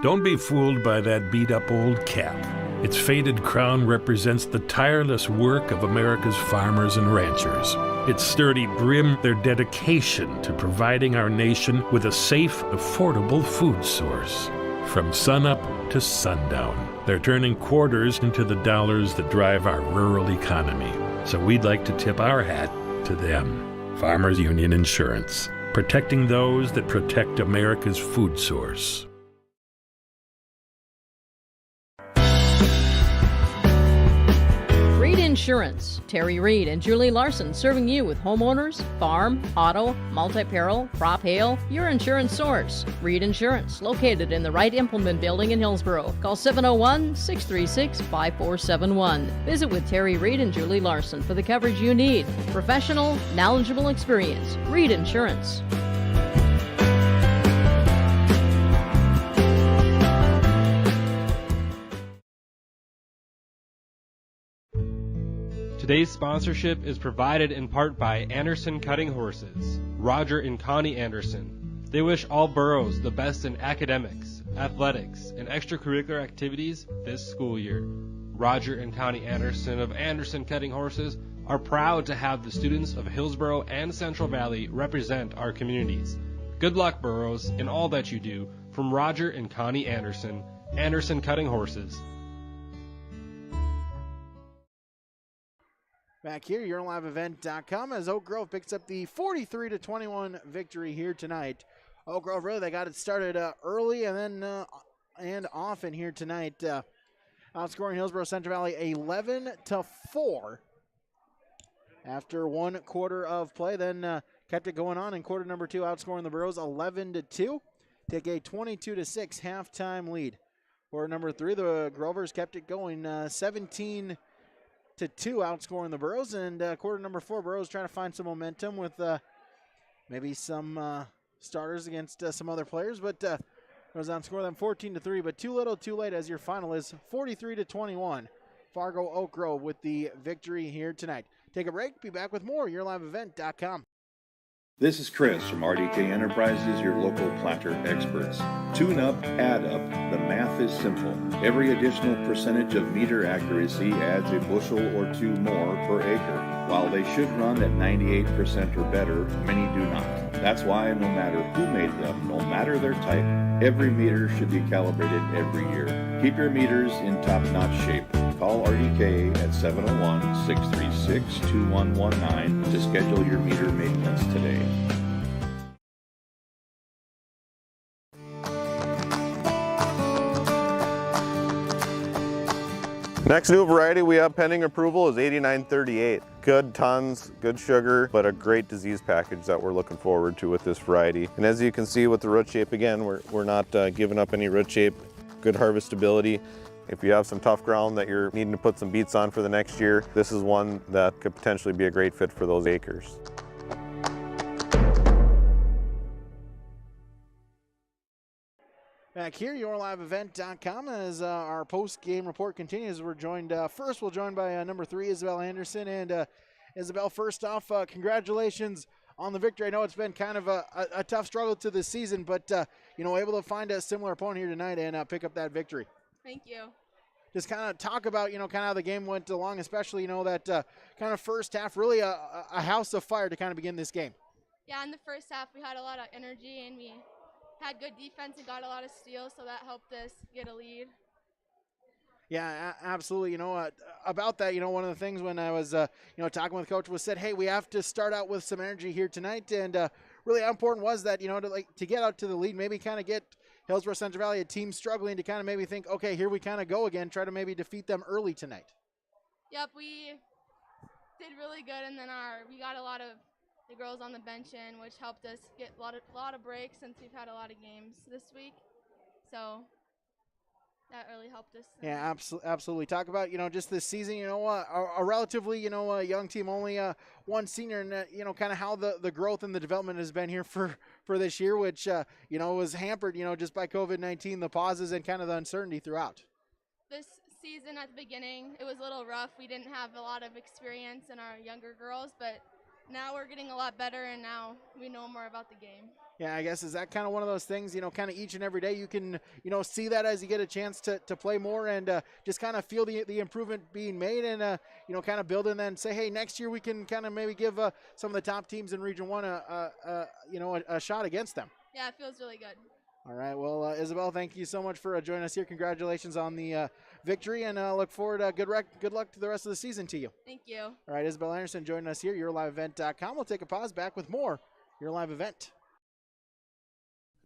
Don't be fooled by that beat-up old cap. Its faded crown represents the tireless work of America's farmers and ranchers. Its sturdy brim, their dedication to providing our nation with a safe, affordable food source. From sunup to sundown, they're turning quarters into the dollars that drive our rural economy. So we'd like to tip our hat to them. Farmers Union Insurance, protecting those that protect America's food source. Insurance. Terry Reed and Julie Larson serving you with homeowners, farm, auto, multi-peril, crop hail, your insurance source. Reed Insurance, located in the Wright Implement Building in Hillsboro. Call 701-636-5471. Visit with Terry Reed and Julie Larson for the coverage you need. Professional, knowledgeable experience. Reed Insurance. Today's sponsorship is provided in part by Anderson Cutting Horses, Roger and Connie Anderson. They wish all boroughs the best in academics, athletics, and extracurricular activities this school year. Roger and Connie Anderson of Anderson Cutting Horses are proud to have the students of Hillsboro and Central Valley represent our communities. Good luck, boroughs, in all that you do. From Roger and Connie Anderson, Anderson Cutting Horses. Back here, YourLiveEvent.com as Oak Grove picks up the 43-21 victory here tonight. Oak Grove, really, they got it started early and then and often here tonight. Outscoring Hillsboro Central Valley 11-4 after one quarter of play. Then kept it going on in quarter number two, outscoring the Burros 11-2. Take a 22-6 halftime lead. Quarter number three, the Grovers kept it going 17-2, outscoring the Burros. And quarter number four, Burros trying to find some momentum with maybe some starters against some other players, but goes on to score them 14-3, but too little too late as your final is 43-21. Fargo Oak Grove with the victory here tonight. Take a break, be back with more, YourLiveEvent.com. This is Chris from RDK Enterprises, your local planter experts. Tune up, add up, the math is simple. Every additional percentage of meter accuracy adds a bushel or two more per acre. While they should run at 98% or better, many do not. That's why no matter who made them, no matter their type, every meter should be calibrated every year. Keep your meters in top-notch shape. Call RDK at 701-636-2119 to schedule your meter maintenance today. Next new variety we have pending approval is 8938. Good tons, good sugar, but a great disease package that we're looking forward to with this variety. And as you can see with the root shape, again, we're not giving up any root shape, good harvestability. If you have some tough ground that you're needing to put some beets on for the next year, this is one that could potentially be a great fit for those acres. Back here, YourLiveEvent.com as our post-game report continues. We're joined by number 3, Isabel Anderson. And Isabel, first off, congratulations on the victory. I know it's been kind of a tough struggle to this season, but able to find a similar opponent here tonight and pick up that victory. Thank you. Just kind of talk about, kind of how the game went along, especially, that kind of first half, really a house of fire to kind of begin this game. Yeah, in the first half, we had a lot of energy and we had good defense and got a lot of steals, so that helped us get a lead. Yeah, absolutely. About that, one of the things when I was, talking with Coach was said, hey, we have to start out with some energy here tonight. And really how important was that, to get out to the lead, maybe kind of get Hillsboro Central Valley, a team struggling to kind of maybe think, okay, here we kind of go again, try to maybe defeat them early tonight. Yep, we did really good, and then we got a lot of the girls on the bench in, which helped us get a lot of breaks since we've had a lot of games this week. So that really helped us. Yeah, absolutely. Talk about, just this season, a relatively, young team, only one senior, and, kind of how the growth and the development has been here for this year, which, was hampered, just by COVID-19, the pauses and kind of the uncertainty throughout. This season at the beginning, it was a little rough. We didn't have a lot of experience in our younger girls, but now we're getting a lot better, and now we know more about the game. Yeah, I guess, is that kind of one of those things, kind of each and every day you can, see that as you get a chance to play more and just kind of feel the improvement being made and, kind of build and then say, hey, next year we can kind of maybe give some of the top teams in Region 1 a shot against them. Yeah, it feels really good. All right, well, Isabel, thank you so much for joining us here. Congratulations on the victory, and look forward to good luck to the rest of the season to you. Thank you. All right, Isabel Anderson joining us here, YourLiveEvent.com. We'll take a pause, back with more Your Live Event.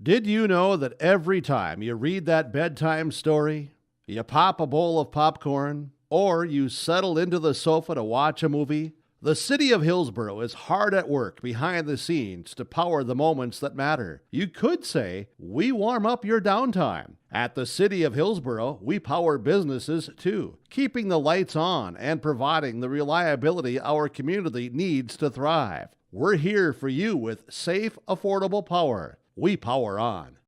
Did you know that every time you read that bedtime story, you pop a bowl of popcorn, or you settle into the sofa to watch a movie? The city of Hillsboro is hard at work behind the scenes to power the moments that matter. You could say, we warm up your downtime. At the city of Hillsboro, we power businesses too, keeping the lights on and providing the reliability our community needs to thrive. We're here for you with safe, affordable power. We power on.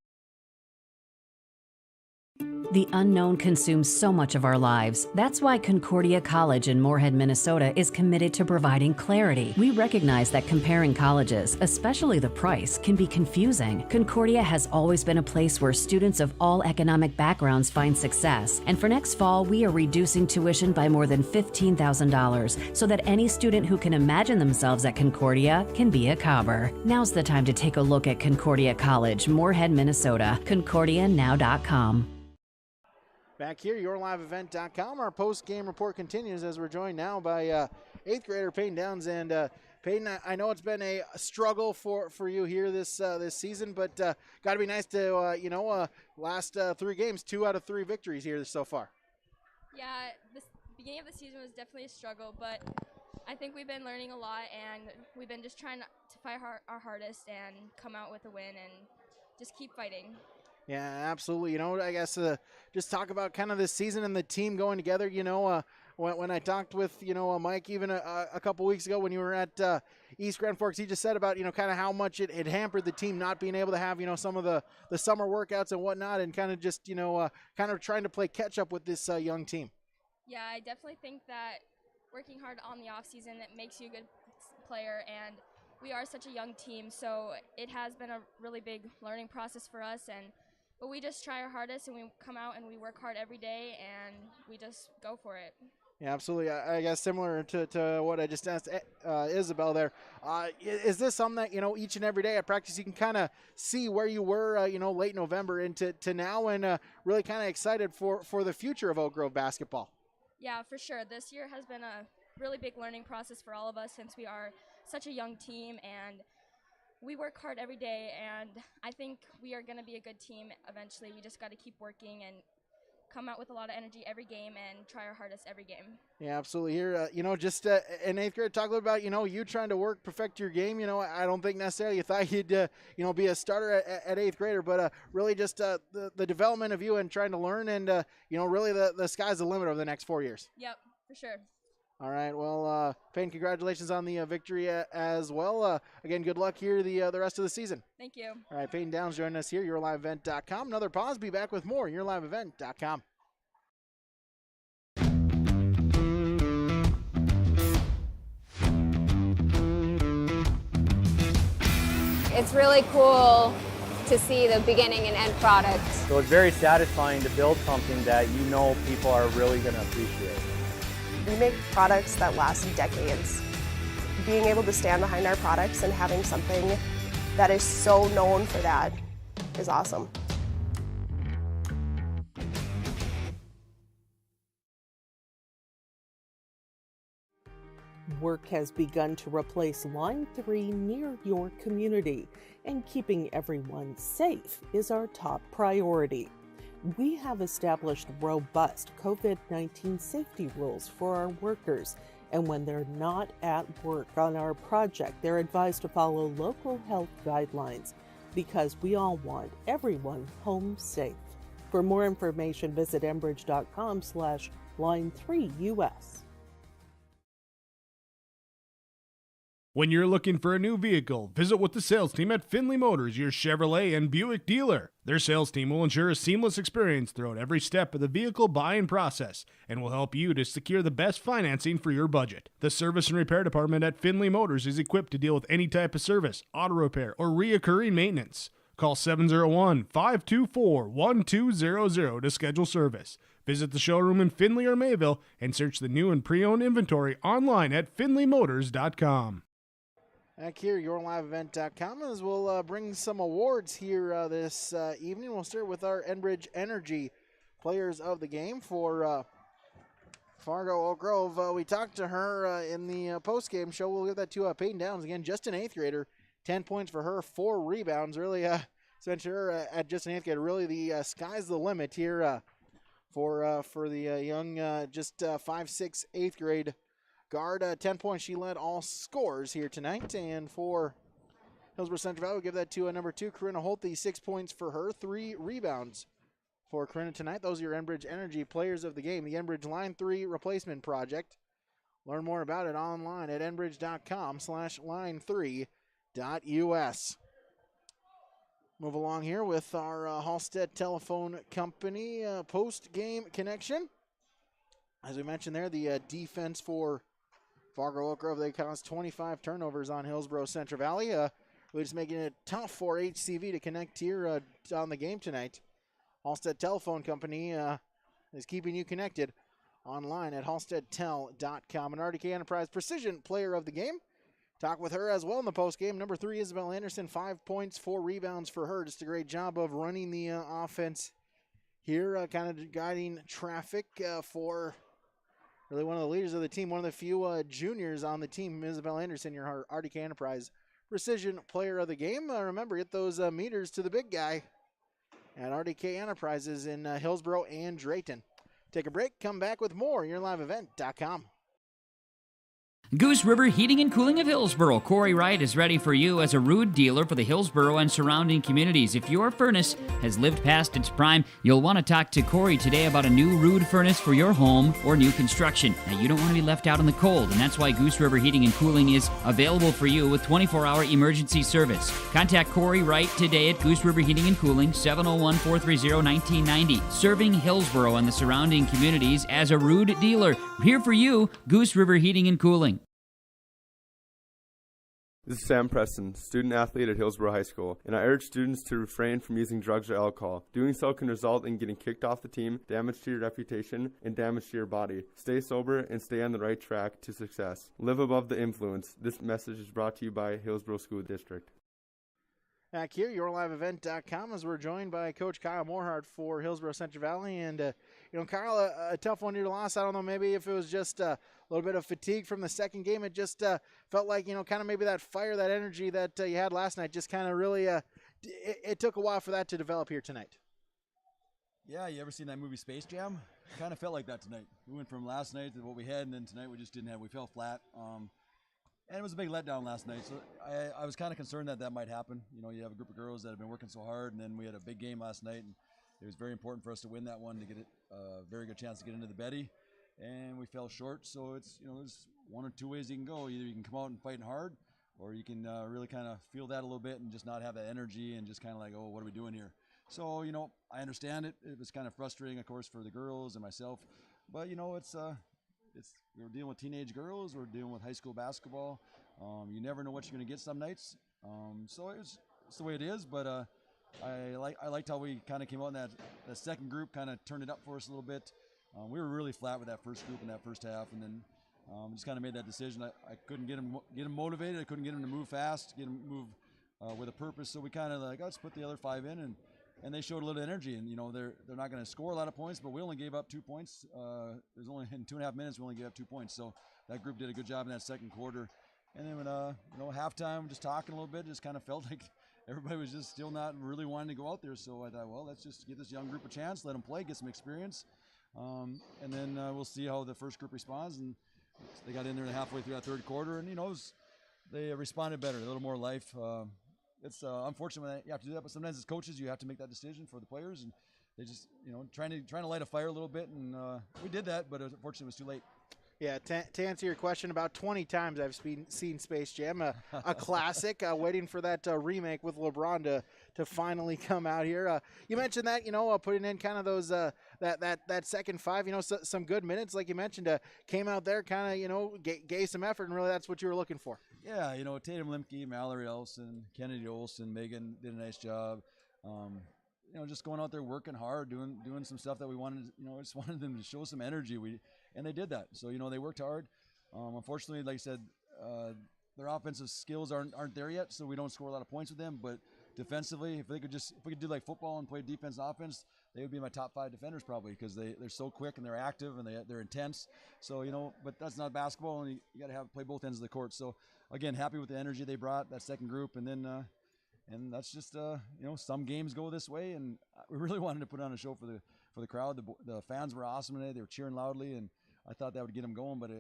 The unknown consumes so much of our lives. That's why Concordia College in Moorhead, Minnesota is committed to providing clarity. We recognize that comparing colleges, especially the price, can be confusing. Concordia has always been a place where students of all economic backgrounds find success. And for next fall, we are reducing tuition by more than $15,000 so that any student who can imagine themselves at Concordia can be a Cobber. Now's the time to take a look at Concordia College, Moorhead, Minnesota. ConcordiaNow.com. Back here, YourLiveEvent.com. Our post-game report continues as we're joined now by 8th grader Peyton Downs. And Peyton, I know it's been a struggle for you here this season, but got to be nice to, last 3 games, 2 out of 3 victories here so far. Yeah, the beginning of the season was definitely a struggle, but I think we've been learning a lot, and we've been just trying to fight our hardest and come out with a win and just keep fighting. Yeah, absolutely. I guess just talk about kind of this season and the team going together. When I talked with, Mike even a couple weeks ago when you were at East Grand Forks, he just said about, kind of how much it hampered the team not being able to have, some of the summer workouts and whatnot and kind of just, kind of trying to play catch up with this young team. Yeah, I definitely think that working hard on the off season, it makes you a good player, and we are such a young team, so it has been a really big learning process for us, but we just try our hardest, and we come out and we work hard every day, and we just go for it. Yeah, absolutely. I guess similar to what I just asked Isabel there. Is this something that, each and every day at practice you can kind of see where you were, late November into now and really kind of excited for the future of Oak Grove basketball? Yeah, for sure. This year has been a really big learning process for all of us since we are such a young team, and we work hard every day, and I think we are going to be a good team eventually. We just got to keep working and come out with a lot of energy every game and try our hardest every game. Yeah, absolutely. Here, just in 8th grade, talk a little about, you trying to perfect your game. I don't think necessarily you thought you'd, be a starter at 8th grader, but really just the development of you and trying to learn and, really the sky's the limit over the next 4 years. Yep, for sure. All right. Well, Payne, congratulations on the victory as well. Again, good luck here the rest of the season. Thank you. All right, Peyton Downs joining us here, YourLiveEvent.com. Another pause. Be back with more, YourLiveEvent.com. It's really cool to see the beginning and end product. So it's very satisfying to build something that people are really going to appreciate. We make products that last decades. Being able to stand behind our products and having something that is so known for that is awesome. Work has begun to replace Line 3 near your community, and keeping everyone safe is our top priority. We have established robust COVID-19 safety rules for our workers, and when they're not at work on our project, they're advised to follow local health guidelines because we all want everyone home safe. For more information, visit enbridge.com/line3us. When you're looking for a new vehicle, visit with the sales team at Findlay Motors, your Chevrolet and Buick dealer. Their sales team will ensure a seamless experience throughout every step of the vehicle buying process and will help you to secure the best financing for your budget. The service and repair department at Findlay Motors is equipped to deal with any type of service, auto repair, or reoccurring maintenance. Call 701-524-1200 to schedule service. Visit the showroom in Findlay or Mayville and search the new and pre-owned inventory online at findlaymotors.com. Back here, yourliveevent.com, as we'll bring some awards here this evening. We'll start with our Enbridge Energy Players of the Game for Fargo Oak Grove. We talked to her in the post-game show. We'll give that to Peyton Downs again, just an 8th grader. 10 points for her, 4 rebounds. Really, spent her at just an 8th grader. Really, the sky's the limit here for the young, just 5'6", 8th grade guard. 10 points. She led all scores here tonight. And for Hillsboro Central Valley, we'll give that to number 2, Corinna Holte. 6 points for her, 3 rebounds for Corinna tonight. Those are your Enbridge Energy Players of the Game. The Enbridge Line 3 Replacement Project. Learn more about it online at enbridge.com/line3.us. Move along here with our Halstead Telephone Company post-game connection. As we mentioned there, the defense for Fargo Oak Grove, they caused 25 turnovers on Hillsboro Central Valley. Really just making it tough for HCV to connect here on the game tonight. Halstead Telephone Company is keeping you connected online at halsteadtel.com. An RDK Enterprise Precision Player of the Game. Talk with her as well in the postgame. Number 3, Isabel Anderson, 5 points, 4 rebounds for her. Just a great job of running the offense here, kind of guiding traffic for really one of the leaders of the team, one of the few juniors on the team, Isabel Anderson, your RDK Enterprise Precision Player of the Game. Remember, get those meters to the big guy at RDK Enterprises in Hillsboro and Drayton. Take a break, come back with more, yourliveevent.com. Goose River Heating and Cooling of Hillsboro. Corey Wright is ready for you as a Ruud dealer for the Hillsboro and surrounding communities. If your furnace has lived past its prime, you'll want to talk to Corey today about a new Ruud furnace for your home or new construction. Now, you don't want to be left out in the cold, and that's why Goose River Heating and Cooling is available for you with 24-hour emergency service. Contact Corey Wright today at Goose River Heating and Cooling, 701-430-1990. Serving Hillsboro and the surrounding communities as a Ruud dealer. Here for you, Goose River Heating and Cooling. This is Sam Preston, student athlete at Hillsboro High School, and I urge students to refrain from using drugs or alcohol. Doing so can result in getting kicked off the team, damage to your reputation, and damage to your body. Stay sober and stay on the right track to success. Live above the influence. This message is brought to you by Hillsboro School District. Back here, yourliveevent.com, as we're joined by Coach Kyle Morhart for Hillsboro Central Valley. And, Kyle, a tough one here to loss. I don't know, maybe if it was just a little bit of fatigue from the second game. It just felt like, kind of maybe that fire, that energy that you had last night just kind of really, it took a while for that to develop here tonight. Yeah, you ever seen that movie Space Jam? It kind of felt like that tonight. We went from last night to what we had, and then tonight we just didn't have. We fell flat. And it was a big letdown last night, so I was kind of concerned that might happen. You have a group of girls that have been working so hard, and then we had a big game last night, and it was very important for us to win that one to get a very good chance to get into the Betty, and we fell short. So it's there's one or two ways you can go. Either you can come out and fighting hard, or you can really kind of feel that a little bit and just not have that energy and just kind of like, oh, what are we doing here? So I understand it. It was kind of frustrating, of course, for the girls and myself, but we're dealing with teenage girls. We're dealing with high school basketball. You never know what you're going to get some nights. So it's the way it is. But I liked how we kind of came out in that second group, kind of turned it up for us a little bit. We were really flat with that first group in that first half, and then just kind of made that decision. I couldn't get them motivated. I couldn't get them to move fast, get them move with a purpose. So we kind of let's put the other 5 in, and they showed a little energy. And they're not going to score a lot of points, but we only gave up 2 points. There's only in 2.5 minutes we only gave up 2 points. So that group did a good job in that second quarter. And then when halftime, just talking a little bit, just kind of felt like everybody was just still not really wanting to go out there. So I thought, well, let's just give this young group a chance, let them play, get some experience, and then we'll see how the first group responds. And they got in there halfway through that third quarter, and they responded better, a little more life. It's unfortunate when you have to do that, but sometimes as coaches, you have to make that decision for the players, and they just trying to light a fire a little bit, and we did that, but unfortunately it was too late. Yeah, to answer your question, about 20 times I've seen Space Jam, a classic, waiting for that remake with LeBron to finally come out here. You mentioned that, putting in kind of those that second five, some good minutes, like you mentioned, came out there, kind of, gave some effort, and really that's what you were looking for. Yeah, Tatum Limke, Mallory Olsen, Kennedy Olsen, Megan did a nice job. Just going out there working hard, doing some stuff that we wanted. I just wanted them to show some energy. And they did that. So they worked hard. Unfortunately, like I said, their offensive skills aren't there yet, so we don't score a lot of points with them. But defensively, if we could do like football and play defense and offense, they would be my top 5 defenders probably, because they're so quick and they're active and they're intense. So but that's not basketball, and you got to play both ends of the court. So again, happy with the energy they brought, that second group, and then. And that's just some games go this way, and we really wanted to put on a show for the crowd. The fans were awesome today; they were cheering loudly, and I thought that would get them going, but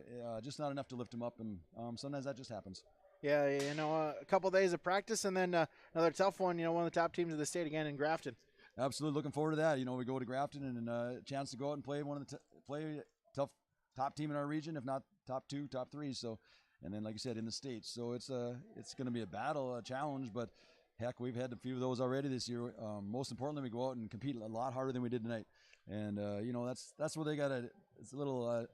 just not enough to lift them up. And sometimes that just happens. Yeah, a couple of days of practice, and then another tough one. One of the top teams of the state again in Grafton. Absolutely, looking forward to that. We go to Grafton and a chance to go out and play one of the play tough top team in our region, if not top 2, top 3. So, and then like you said, in the States. So it's going to be a battle, a challenge, but. Heck, we've had a few of those already this year. Most importantly, we go out and compete a lot harder than we did tonight. And that's where they got it's a little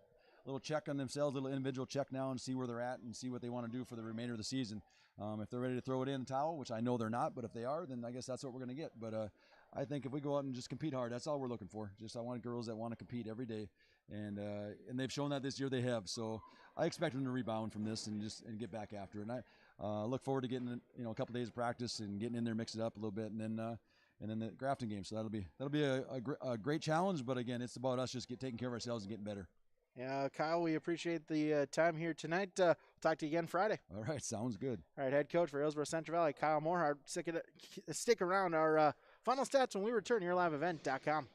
check on themselves, a little individual check now, and see where they're at and see what they want to do for the remainder of the season. If they're ready to throw it in the towel, which I know they're not, but if they are, then I guess that's what we're going to get. But I think if we go out and just compete hard, that's all we're looking for. I want girls that want to compete every day, and they've shown that this year they have. So I expect them to rebound from this and get back after it. And I look forward to getting a couple days of practice and getting in there, mix it up a little bit, and then the Grafton game. So that'll be a great challenge. But again, it's about us just taking care of ourselves and getting better. Yeah, Kyle, we appreciate the time here tonight. We'll talk to you again Friday. All right, sounds good. All right, head coach for Hillsboro Central Valley, Kyle Morehart. Stick around. Our final stats when we return. YourLiveEvent.com.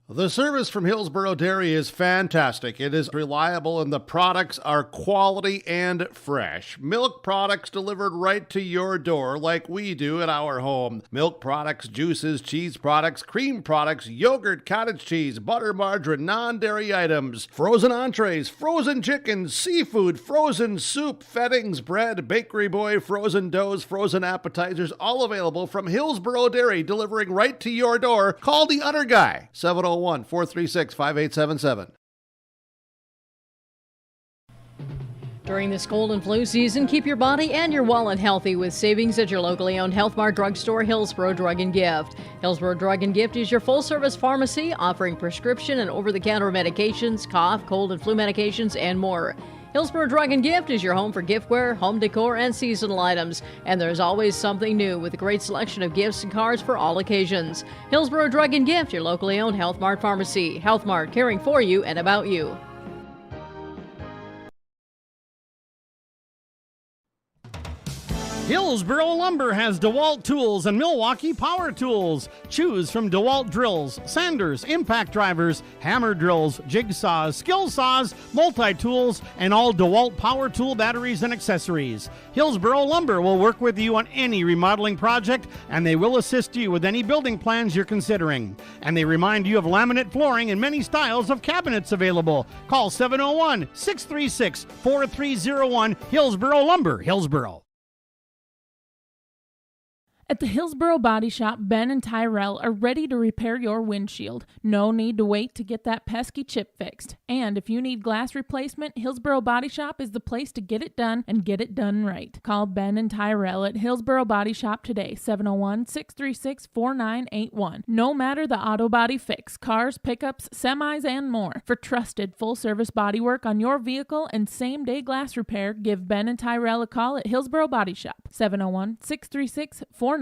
The service from Hillsboro Dairy is fantastic. It is reliable and the products are quality and fresh. Milk products delivered right to your door like we do at our home. Milk products, juices, cheese products, cream products, yogurt, cottage cheese, butter, margarine, non-dairy items, frozen entrees, frozen chickens, seafood, frozen soup, fettings, bread, bakery boy, frozen doughs, frozen appetizers, all available from Hillsboro Dairy, delivering right to your door. Call the Udder Guy, 701-436-5877. During this cold and flu season, keep your body and your wallet healthy with savings at your locally owned Health Mart drugstore, Hillsboro Drug and Gift. Hillsboro Drug and Gift is your full-service pharmacy offering prescription and over-the-counter medications, cough, cold and flu medications, and more. Hillsboro Drug and Gift is your home for giftware, home decor, and seasonal items. And there's always something new with a great selection of gifts and cards for all occasions. Hillsboro Drug and Gift, your locally owned Health Mart pharmacy. Health Mart, caring for you and about you. Hillsboro Lumber has DeWalt tools and Milwaukee power tools. Choose from DeWalt drills, sanders, impact drivers, hammer drills, jigsaws, skill saws, multi-tools, and all DeWalt power tool batteries and accessories. Hillsboro Lumber will work with you on any remodeling project, and they will assist you with any building plans you're considering. And they remind you of laminate flooring and many styles of cabinets available. Call 701-636-4301, Hillsboro Lumber, Hillsboro. At the Hillsboro Body Shop, Ben and Tyrell are ready to repair your windshield. No need to wait to get that pesky chip fixed. And if you need glass replacement, Hillsboro Body Shop is the place to get it done and get it done right. Call Ben and Tyrell at Hillsboro Body Shop today, 701-636-4981. No matter the auto body fix, cars, pickups, semis, and more. For trusted full-service body work on your vehicle and same-day glass repair, give Ben and Tyrell a call at Hillsboro Body Shop, 701-636-4981.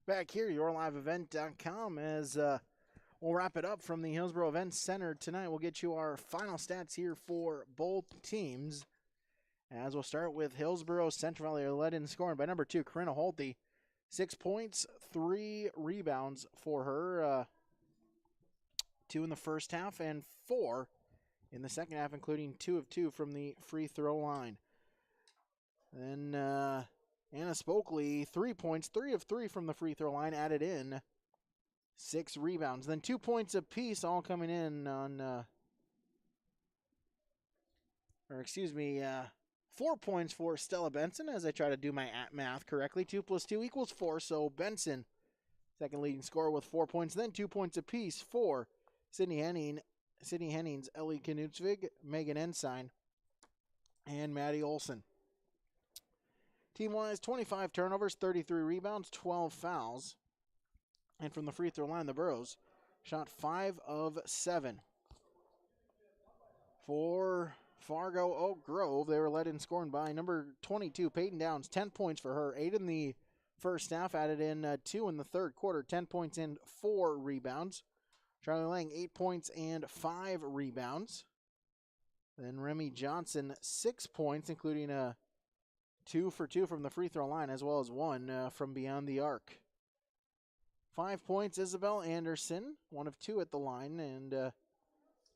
Back here, yourliveevent.com, as we'll wrap it up from the Hillsboro Event Center tonight. We'll get you our final stats here for both teams, as we'll start with Hillsboro Central Valley, led in scoring by number 2, Corinna Holte. 6 points, 3 rebounds for her. 2 in the first half and 4 in the second half, including 2 of 2 from the free throw line. Then Anna Spokley, 3 points, 3 of 3 from the free throw line, added in 6 rebounds. Then 2 points apiece, all coming in on, 4 points for Stella Benson, as I try to do my math correctly. 2 plus 2 equals 4, so Benson, second leading scorer with 4 points. Then 2 points apiece for Sydney Hennings, Ellie Knutsvig, Megan Ensign, and Maddie Olson. Team-wise, 25 turnovers, 33 rebounds, 12 fouls. And from the free throw line, the Burros shot 5 of 7. For Fargo Oak Grove, they were led in scoring by number 22, Peyton Downs, 10 points for her. 8 in the first half, added in 2 in the third quarter, 10 points and 4 rebounds. Charlie Lang, 8 points and 5 rebounds. Then Remy Johnson, 6 points, including a 2 for 2 from the free throw line, as well as 1 from beyond the arc. 5 points, Isabel Anderson, 1 of 2 at the line, and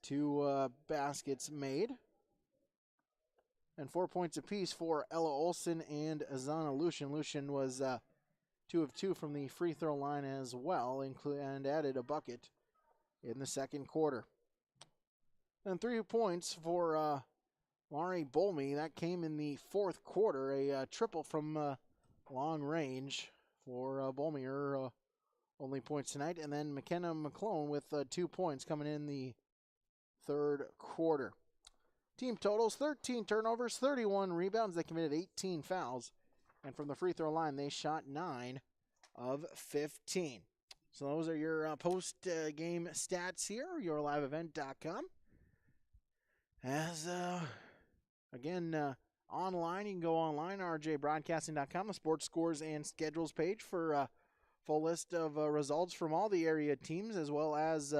2 baskets made. And 4 points apiece for Ella Olson and Azana Lucian. Lucian was 2 of 2 from the free throw line as well, and added a bucket in the second quarter. And 3 points for Laurie Bolmy. That came in the fourth quarter, a triple from long range for Bolmy, her only points tonight. And then McKenna McClone with 2 points coming in the third quarter. Team totals, 13 turnovers, 31 rebounds. They committed 18 fouls. And from the free throw line, they shot 9 of 15. So those are your post-game stats here, yourliveevent.com. As, again, online, you can go online, rjbroadcasting.com, the sports scores and schedules page for a full list of results from all the area teams, as well as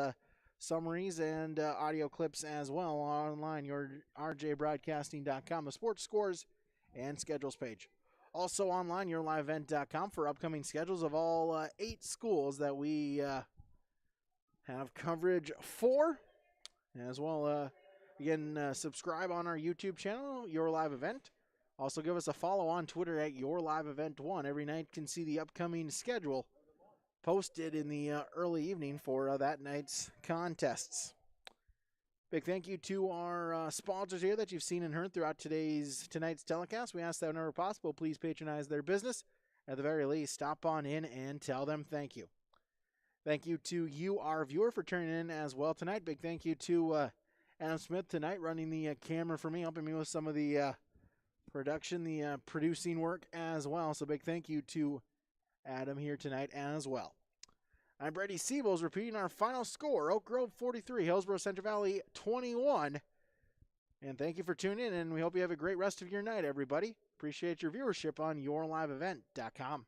summaries and audio clips as well online, your rjbroadcasting.com, the sports scores and schedules page. Also online, yourliveevent.com for upcoming schedules of all 8 schools that we have coverage for. As well, again, subscribe on our YouTube channel, Your Live Event. Also give us a follow on Twitter at Your Live Event 1. Every night you can see the upcoming schedule posted in the early evening for that night's contests. Big thank you to our sponsors here that you've seen and heard throughout tonight's telecast. We ask that whenever possible, please patronize their business. At the very least, stop on in and tell them thank you. Thank you to you, our viewer, for tuning in as well tonight. Big thank you to Adam Smith tonight, running the camera for me, helping me with some of the production, the producing work as well. So big thank you to Adam here tonight as well. I'm Brady Siebels, repeating our final score: Oak Grove 43, Hillsboro Central Valley 21. And thank you for tuning in, and we hope you have a great rest of your night, everybody. Appreciate your viewership on yourliveevent.com.